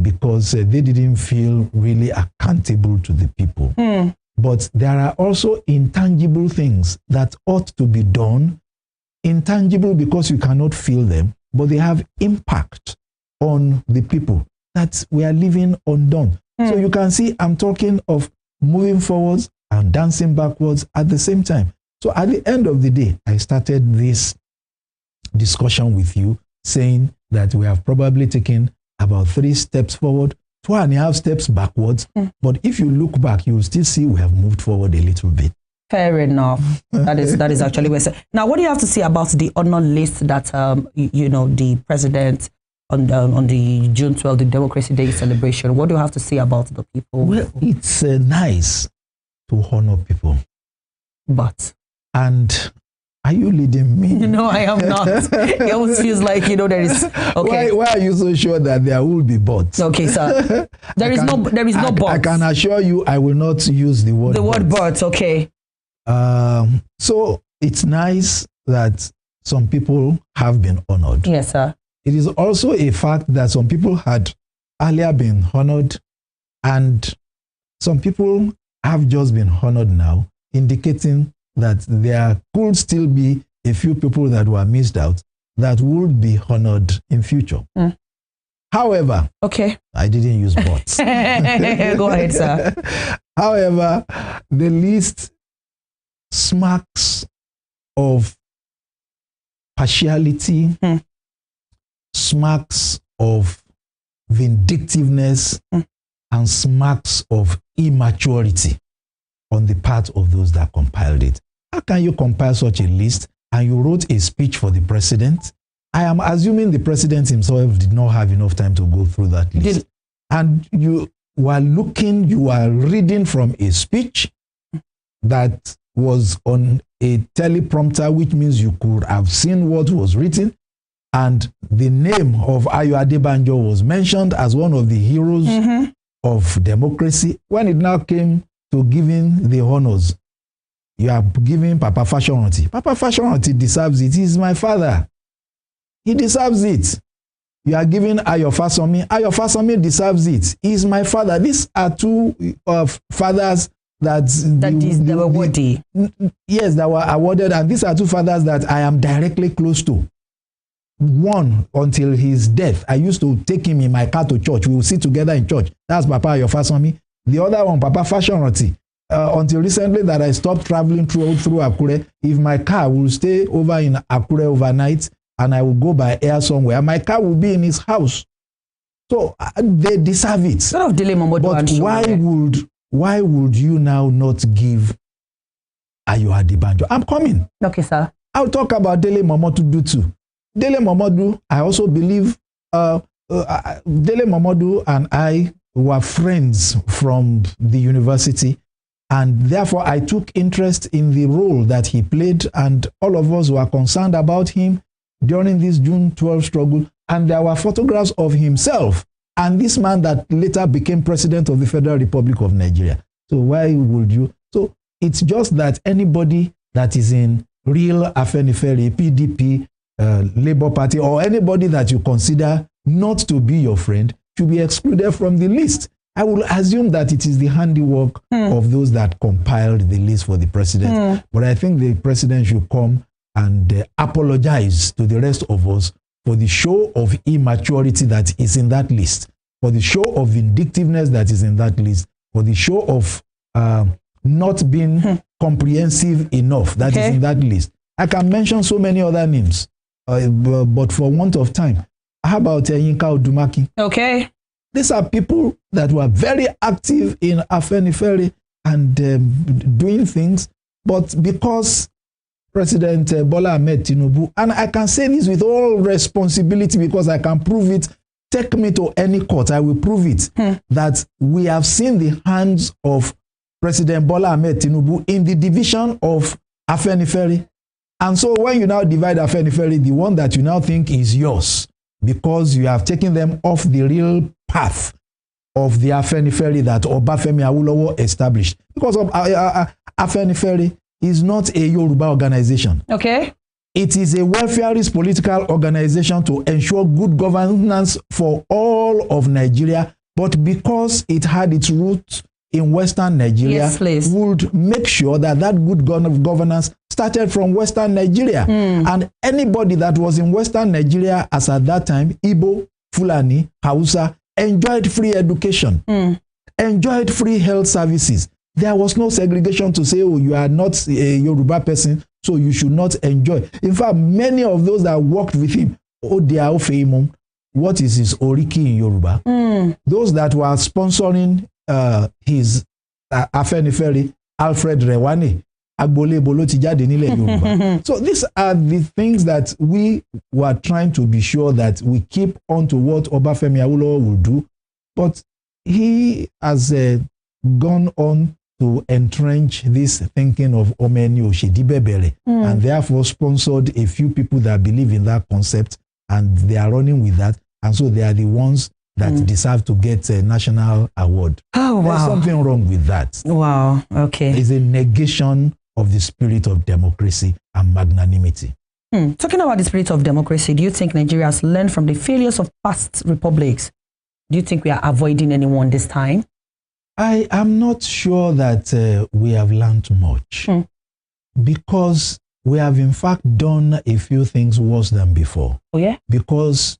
because they didn't feel really accountable to the people. But there are also intangible things that ought to be done. Intangible because you cannot feel them, but they have impact on the people that we are leaving undone. So you can see I'm talking of moving forwards and dancing backwards at the same time. So at the end of the day, I started this discussion with you saying that we have probably taken about 3 steps forward, 2.5 steps backwards. But if you look back, you will still see we have moved forward a little bit. Fair enough. That is actually what I said. Now, what do you have to say about the honor list that the president on the June 12th, the Democracy Day celebration? What do you have to say about the people? Well, it's nice to honor people. And are you leading me? No, I am not. It always feels like, there is... Okay. Why are you so sure that there will be buts? Okay, sir. There is no buts. I can assure you I will not use the word word buts, okay. So it's nice that some people have been honored. Yes, sir. It is also a fact that some people had earlier been honored and some people have just been honored now, indicating that there could still be a few people that were missed out that would be honored in future. However, I didn't use bots. Go ahead, sir. However, the list smacks of partiality, smacks of vindictiveness, and smacks of immaturity on the part of those that compiled it. How can you compile such a list and you wrote a speech for the president? I am assuming the president himself did not have enough time to go through that list. And you were reading from a speech that was on a teleprompter, which means you could have seen what was written. And the name of Ayo Adebanjo was mentioned as one of the heroes of democracy. When it now came to giving the honors, you are giving Papa Fashoranti. Papa Fashoranti deserves it. He is my father. He deserves it. You are giving Ayo Fasomi. Ayo Fasomi deserves it. He is my father. These are 2 fathers that were worthy. Yes, that were awarded. And these are 2 fathers that I am directly close to. One, until his death, I used to take him in my car to church. We will sit together in church. That's Papa Ayo Fasomi. The other one, Papa Fashoranti. Until recently that I stopped traveling through Akure. If my car will stay over in Akure overnight and I will go by air somewhere, my car will be in his house. So they deserve it. Sort of delay, but why would you now not give Ayo Adebanjo? I'm coming. Okay, sir. I'll talk about Dele Momodu too. Dele Momodu, I also believe Dele Momodu and I were friends from the university, and therefore I took interest in the role that he played, and all of us were concerned about him during this June 12 struggle, and there were photographs of himself and this man that later became president of the Federal Republic of Nigeria. So why would you? So it's just that anybody that is in real Afenifere, PDP, Labour Party, or anybody that you consider not to be your friend should be excluded from the list. I will assume that it is the handiwork of those that compiled the list for the president. But I think the president should come and apologize to the rest of us for the show of immaturity that is in that list, for the show of vindictiveness that is in that list, for the show of not being comprehensive enough that is in that list. I can mention so many other names, but for want of time. How about Yinka Odumaki? Okay. These are people that were very active in Afenifere and doing things, but because President Bola Ahmed Tinubu, and I can say this with all responsibility because I can prove it, take me to any court, I will prove it, that we have seen the hands of President Bola Ahmed Tinubu in the division of Afenifere. And so when you now divide Afenifere, the one that you now think is yours, because you have taken them off the real path of the Afenifere that Obafemi Awolowo established. Because of Afenifere is not a Yoruba organization. Okay. It is a welfareist political organization to ensure good governance for all of Nigeria, but because it had its roots in Western Nigeria, would make sure that that good governance started from Western Nigeria. And anybody that was in Western Nigeria as at that time, Igbo, Fulani, Hausa, enjoyed free education, enjoyed free health services. There was no segregation to say, oh, you are not a Yoruba person, so you should not enjoy. In fact, many of those that worked with him, oh, they are famous. What is his Oriki in Yoruba? Those that were sponsoring his Afenifere, Alfred Rewane, Agbole Bolo ti jáde nílẹ̀ Yorùbá. So these are the things that we were trying to be sure that we keep on to what Obafemi Awolowo will do. But he has gone on to entrench this thinking of Omeni Oshedibebere and therefore sponsored a few people that believe in that concept, and they are running with that. And so they are the ones that deserve to get a national award. Oh, wow. There's something wrong with that. Wow, okay. It's a negation of the spirit of democracy and magnanimity. Talking about the spirit of democracy, do you think Nigeria has learned from the failures of past republics? Do you think we are avoiding anyone this time? I am not sure that we have learned much because we have in fact done a few things worse than before. Oh, yeah? Because,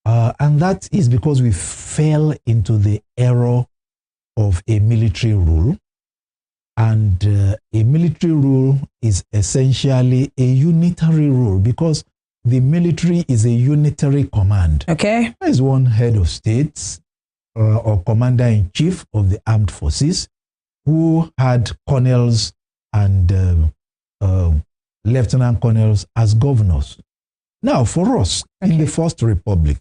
and that is because we fell into the error of a military rule. And a military rule is essentially a unitary rule because the military is a unitary command. Okay. There is one head of state or commander-in-chief of the armed forces who had colonels and lieutenant colonels as governors. Now, for us, in the First Republic,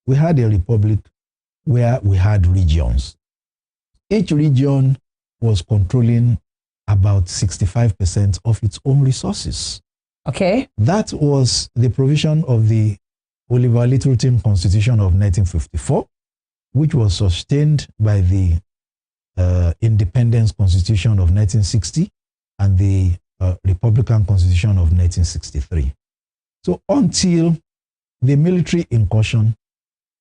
we had a republic where we had regions. Each region was controlling about 65% of its own resources. Okay. That was the provision of the Oliver Littleton Constitution of 1954, which was sustained by the Independence Constitution of 1960 and the Republican Constitution of 1963. So until the military incursion,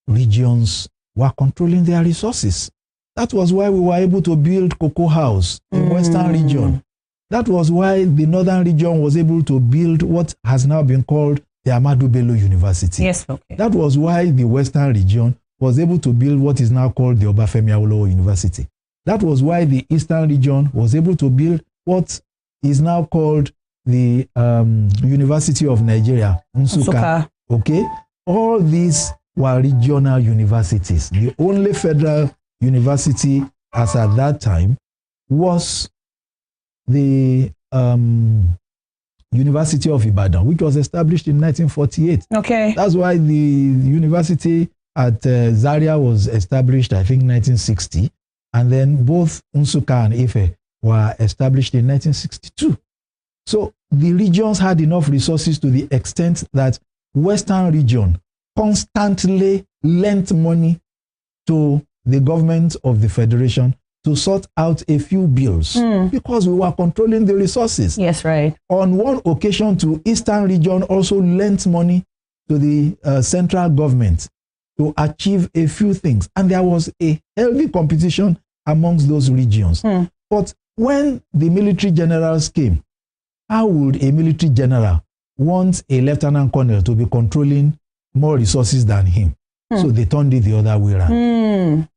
regions were controlling their resources. That was why we were able to build Cocoa House in Western region. That was why the Northern region was able to build what has now been called the Ahmadu Bello University. Yes, okay. That was why the Western region was able to build what is now called the Obafemi Awolowo University. That was why the Eastern region was able to build what is now called the University of Nigeria, Nsukka. Okay? All these were regional universities. The only federal university as at that time was the University of Ibadan, which was established in 1948. Okay. That's why the university at Zaria was established, I think, 1960. And then both Nsukka and Ife were established in 1962. So the regions had enough resources to the extent that Western region constantly lent money to the government of the Federation to sort out a few bills because we were controlling the resources. Yes, right. On one occasion, the Eastern region also lent money to the central government to achieve a few things. And there was a healthy competition amongst those regions. But when the military generals came, how would a military general want a lieutenant colonel to be controlling more resources than him? So they turned it the other way around.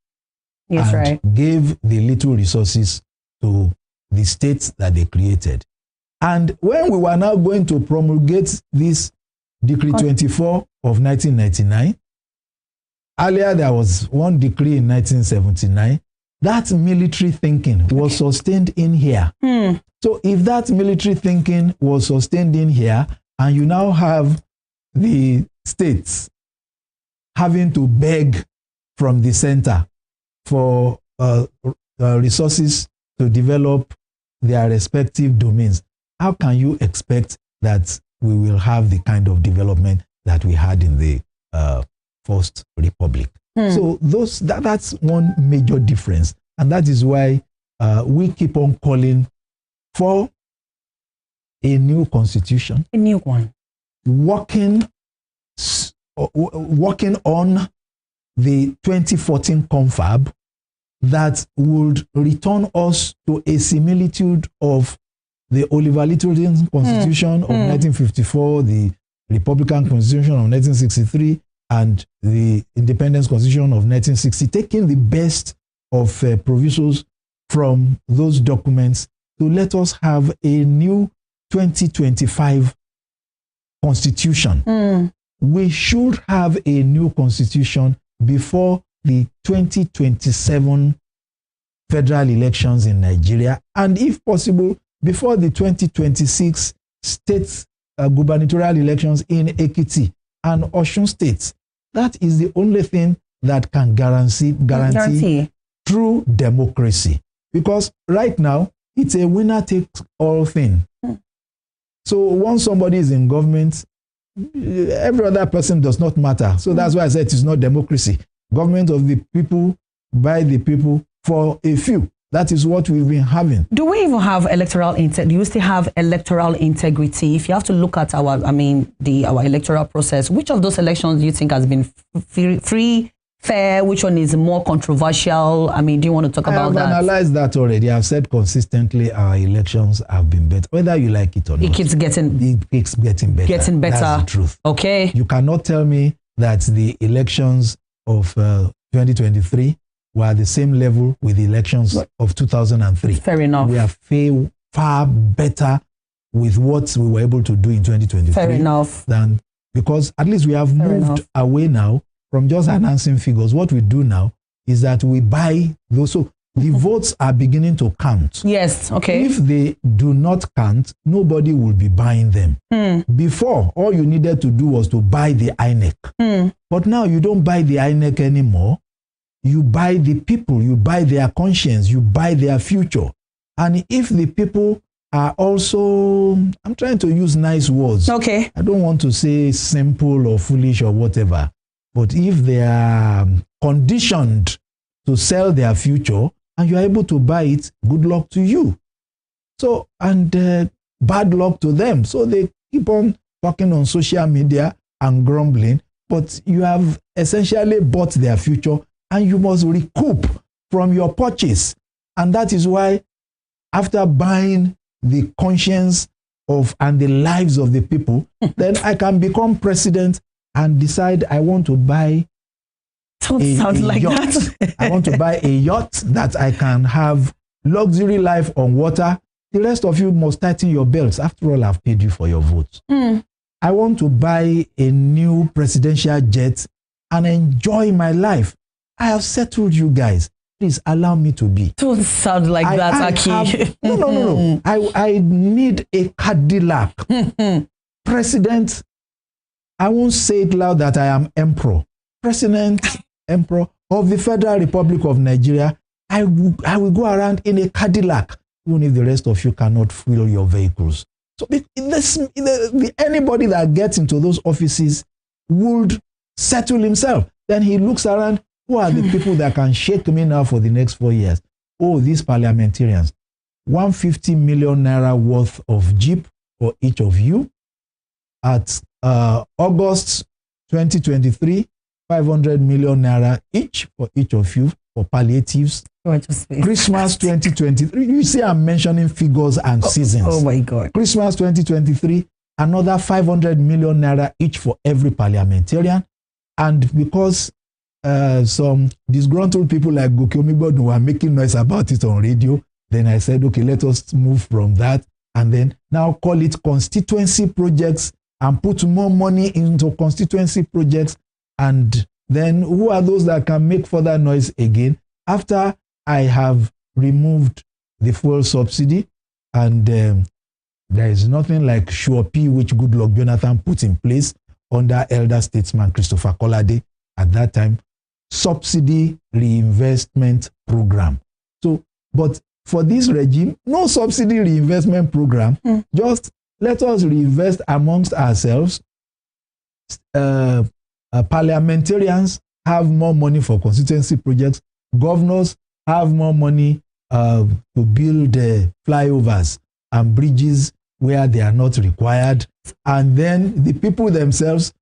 Yes, and right. gave the little resources to the states that they created. And when we were now going to promulgate this Decree 24 of 1999, earlier there was one decree in 1979, that military thinking was sustained in here. So if that military thinking was sustained in here, and you now have the states having to beg from the center for resources to develop their respective domains, how can you expect that we will have the kind of development that we had in the First Republic? So that's one major difference. And that is why we keep on calling for a new constitution. A new one. Working on the 2014 confab that would return us to a similitude of the Oliver Littleton Constitution of 1954, the Republican Constitution of 1963, and the Independence Constitution of 1960, taking the best of provisos from those documents to let us have a new 2025 constitution. We should have a new constitution before the 2027 federal elections in Nigeria, and if possible, before the 2026 state gubernatorial elections in Ekiti and Osun states. That is the only thing that can guarantee true democracy. Because right now, it's a winner-takes-all thing. So once somebody is in government, every other person does not matter. So that's why I said it is not democracy. Government of the people, by the people, for a few. That is what we've been having. Do we even have electoral integrity? Do you still have electoral integrity? If you have to look at our electoral process, which of those elections do you think has been free, fair? Which one is more controversial? I mean, do you want to talk about that? I've analyzed that already. I've said consistently our elections have been better, whether you like it or not. It keeps getting better. Getting better. That's the truth. Okay. You cannot tell me that the elections of 2023 were at the same level with the elections of 2003. Fair enough. We are far better with what we were able to do in 2023. Fair enough. Because at least we have moved away now from just announcing figures. What we do now is that we buy those. So the votes are beginning to count. Yes, okay. If they do not count, nobody will be buying them. Before, all you needed to do was to buy the INEC. But now you don't buy the INEC anymore. You buy the people, you buy their conscience, you buy their future. And if the people are also, I'm trying to use nice words. Okay. I don't want to say simple or foolish or whatever. But if they are conditioned to sell their future and you're able to buy it, good luck to you. So, and bad luck to them. So they keep on talking on social media and grumbling, but you have essentially bought their future and you must recoup from your purchase. And that is why after buying the conscience of and the lives of the people, then I can become president and decide I want to buy Don't sound like yacht. that. I want to buy a yacht that I can have luxury life on water. The rest of you must tighten your belts. After all, I've paid you for your votes. I want to buy a new presidential jet and enjoy my life. I have settled you guys. Please allow me to be. Don't sound like that, Aki. No. I need a Cadillac. President, I won't say it loud that I am emperor. President, emperor of the Federal Republic of Nigeria, I will go around in a Cadillac, even if the rest of you cannot fuel your vehicles. So anybody that gets into those offices would settle himself. Then he looks around, who are the people that can shake me now for the next 4 years? Oh, these parliamentarians. 150 million naira worth of Jeep for each of you. At August 2023, 500 million naira each for each of you for palliatives. Christmas 2023. You see, I'm mentioning figures and seasons. Oh my God. Christmas 2023, another 500 million naira each for every parliamentarian. And because some disgruntled people like Gokiomibodu were making noise about it on radio, then I said, okay, let us move from that and then now call it constituency projects and put more money into constituency projects. And then who are those that can make further noise again? After I have removed the fuel subsidy, and there is nothing like Sure-P, which Goodluck Jonathan put in place under elder statesman Christopher Kolade at that time, subsidy reinvestment program. So, but for this regime, no subsidy reinvestment program, just let us reinvest amongst ourselves. Parliamentarians have more money for constituency projects. Governors have more money to build flyovers and bridges where they are not required. And then the people themselves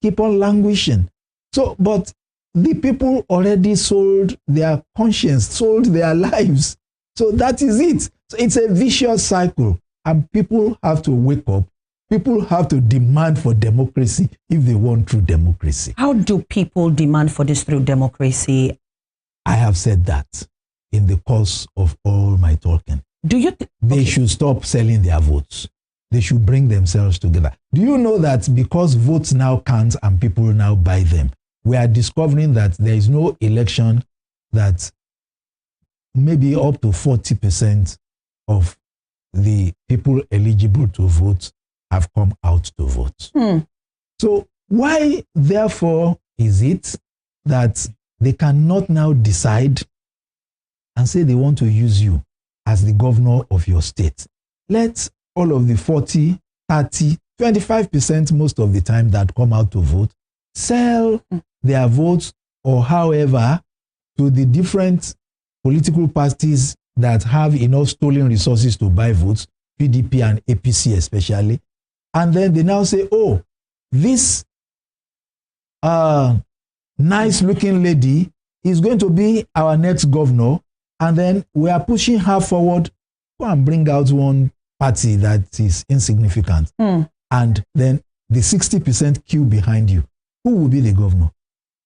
keep on languishing. So, but the people already sold their conscience, sold their lives. So that is it. So it's a vicious cycle. And people have to wake up. People have to demand for democracy if they want true democracy. How do people demand for this through democracy? I have said that in the course of all my talking. Do you They should stop selling their votes. They should bring themselves together. Do you know that because votes now count and people now buy them, we are discovering that there is no election that maybe up to 40% of the people eligible to vote have come out to vote. So why, therefore, is it that they cannot now decide and say they want to use you as the governor of your state? Let all of the 40, 30, 25% most of the time that come out to vote sell their votes or however to the different political parties that have enough stolen resources to buy votes, PDP and APC especially. And then they now say, oh, this nice looking lady is going to be our next governor. And then we are pushing her forward. Go and bring out one party that is insignificant. And then the 60% queue behind you. Who will be the governor?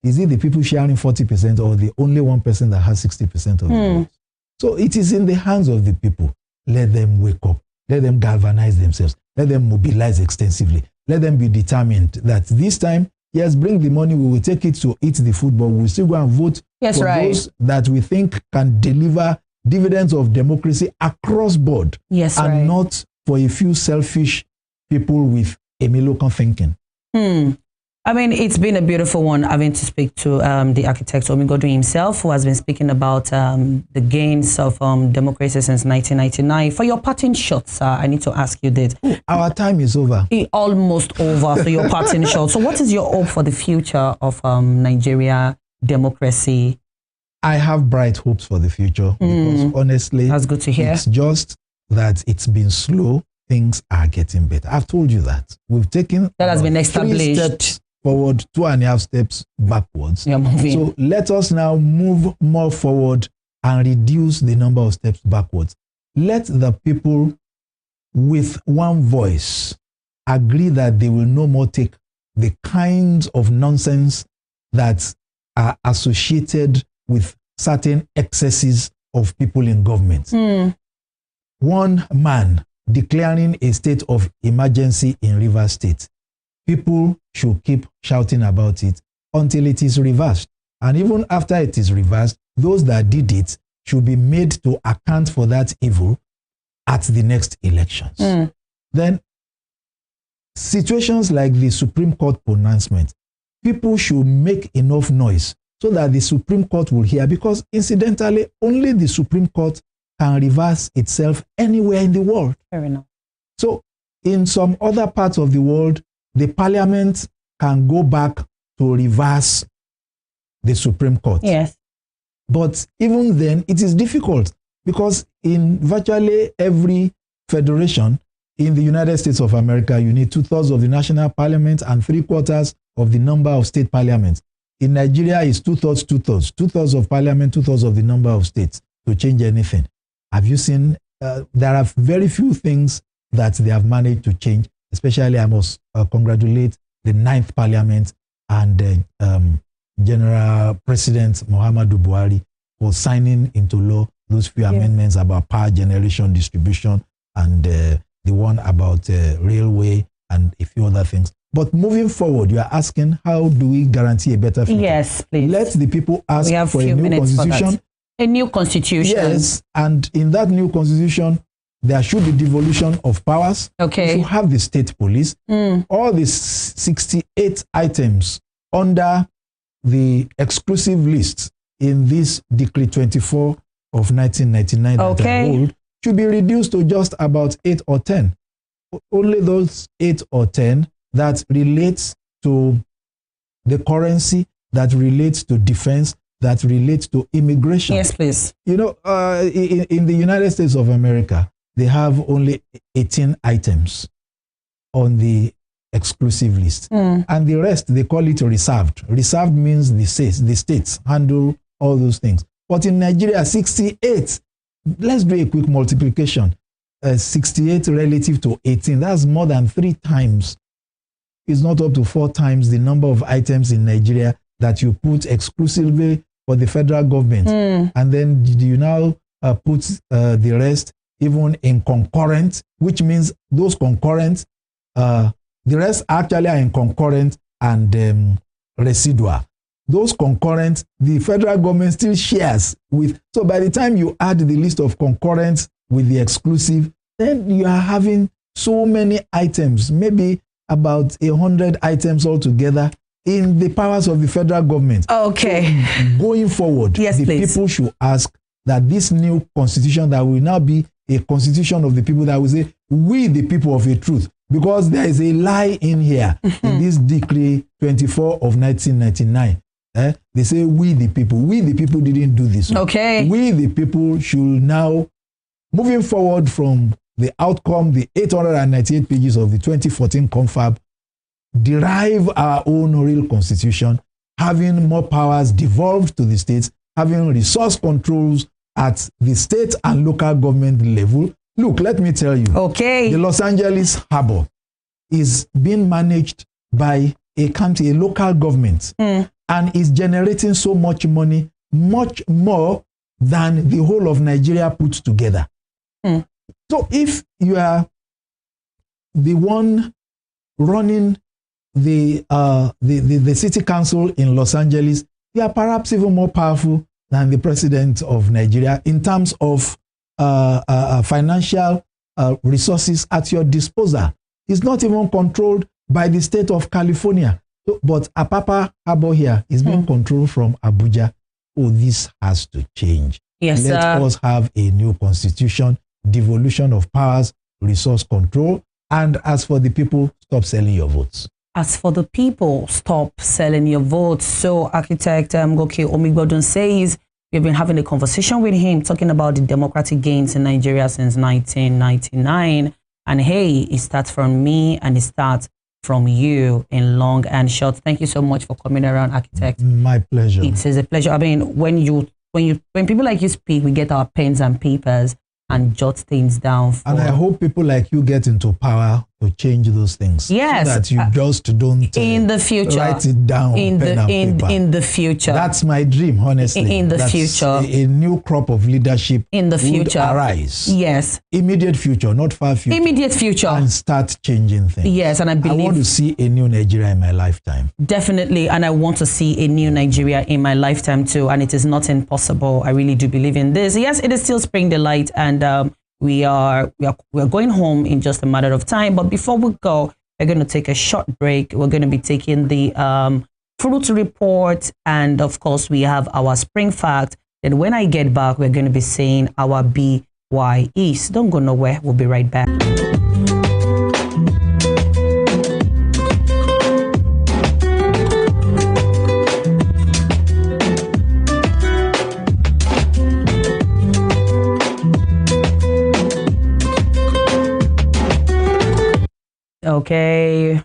Is it the people sharing 40% or the only one person that has 60% of the votes? So it is in the hands of the people. Let them wake up. Let them galvanize themselves. Let them mobilize extensively. Let them be determined that this time, yes, bring the money. We will take it to eat the food, but we will still go and vote for those that we think can deliver dividends of democracy across board. And not for a few selfish people with Emilokan thinking. I mean, it's been a beautiful one having to speak to the architect Omigodun himself, who has been speaking about the gains of democracy since 1999. For your parting shot, sir, I need to ask you this. Our time is over. Almost over. So your parting shot. So what is your hope for the future of Nigeria democracy? I have bright hopes for the future because honestly, that's good to hear. It's just that it's been slow. Things are getting better. I've told you that. We've taken that has been established. 3 steps forward, 2.5 steps backwards. You're moving. So let us now move more forward and reduce the number of steps backwards. Let the people with one voice agree that they will no more take the kinds of nonsense that are associated with certain excesses of people in government. One man declaring a state of emergency in Rivers State. People should keep shouting about it until it is reversed. And even after it is reversed, those that did it should be made to account for that evil at the next elections. Then situations like the Supreme Court pronouncement, people should make enough noise so that the Supreme Court will hear, because incidentally, only the Supreme Court can reverse itself anywhere in the world. Fair enough. So in some other parts of the world, the parliament can go back to reverse the Supreme Court. Yes. But even then, it is difficult, because in virtually every federation in the United States of America, you need 2/3 of the national parliament and 3/4 of the number of state parliaments. In Nigeria, it's 2/3, 2/3. 2/3 of parliament, 2/3 of the number of states to change anything. Have you seen? There are very few things that they have managed to change. Especially, I must congratulate the 9th Parliament and General President Muhammadu Buhari for signing into law those few amendments about power generation distribution and the one about railway and a few other things. But moving forward, you are asking, how do we guarantee a better future? Yes, please. Let the people ask for a new constitution. A new constitution. Yes, and in that new constitution, there should be devolution of powers. Okay. We should have the state police. All these 68 items under the exclusive list in this Decree 24 of 1999 that I hold should be reduced to just about 8 or 10. Only those 8 or 10 that relates to the currency, that relates to defense, that relates to immigration. Yes, please. You know, in the United States of America, they have only 18 items on the exclusive list. And the rest, they call it reserved. Reserved means the states handle all those things. But in Nigeria, 68. Let's do a quick multiplication. 68 relative to 18. That's more than 3 times. It's not up to 4 times the number of items in Nigeria that you put exclusively for the federal government. And then you now put the rest even in concurrent, which means those concurrent, the rest actually are in concurrent and residual. Those concurrent, the federal government still shares with. So by the time you add the list of concurrent with the exclusive, then you are having so many items, maybe about 100 items altogether in the powers of the federal government. Okay. So going forward, people should ask that this new constitution that will now be a constitution of the people, that will say, we the people of a truth, because there is a lie in here in this Decree 24 of 1999. They say we the people didn't do this. Okay. We the people should now, moving forward from the outcome, the 898 pages of the 2014 confab, derive our own real constitution, having more powers devolved to the states, having resource controls at the state and local government level. Look, let me tell you. Okay. The Los Angeles Harbor is being managed by a county, a local government, and is generating so much money, much more than the whole of Nigeria put together. So if you are the one running the city council in Los Angeles, you are perhaps even more powerful than the president of Nigeria in terms of financial resources at your disposal. It's not even controlled by the state of California. So, but Apapa Harbor here is being controlled from Abuja. Oh, this has to change. Yes, Let us have a new constitution, devolution of powers, resource control, and as for the people, stop selling your votes. As for the people, stop selling your votes. So architect Goke Omigbodun says we've been having a conversation with him talking about the democratic gains in Nigeria since 1999. And hey, it starts from me and it starts from you in long and short. Thank you so much for coming around, architect. My pleasure. It is a pleasure. I mean, when people like you speak, we get our pens and papers and jot things down. And I hope people like you get into power to change those things. Yes. So that you just don't in the future write it down in pen and paper. in the future. That's my dream, honestly. In the That's future. A new crop of leadership In the would future. arise. Yes. Immediate future, not far future. Immediate future. And start changing things. Yes, and I believe I want to see a new Nigeria in my lifetime. Definitely, and I want to see a new Nigeria in my lifetime too, and it is not impossible. I really do believe in this. Yes, it is still Spring Delight, and we are going home in just a matter of time. But before we go, we're going to take a short break. We're going to be taking the fruit report, and of course, we have our spring fact. Then when I get back, we're going to be saying our BYEs. Don't go nowhere. We'll be right back. Okay,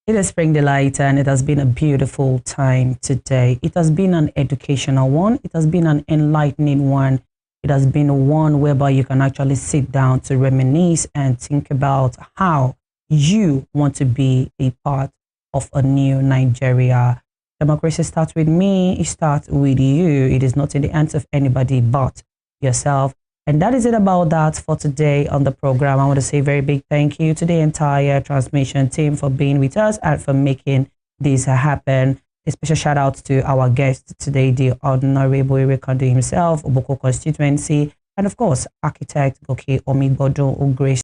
it is Spring Delight, and it has been a beautiful time today. It has been an educational one. It has been an enlightening one. It has been one whereby you can actually sit down to reminisce and think about how you want to be a part of a new Nigeria. Democracy starts with me. It starts with you. It is not in the hands of anybody but yourself. And that is it about that for today on the program. I want to say a very big thank you to the entire transmission team for being with us and for making this happen. A special shout out to our guest today, the Honorable Irekondo himself, Oboko constituency, and of course, architect Goke Omigodo, who graced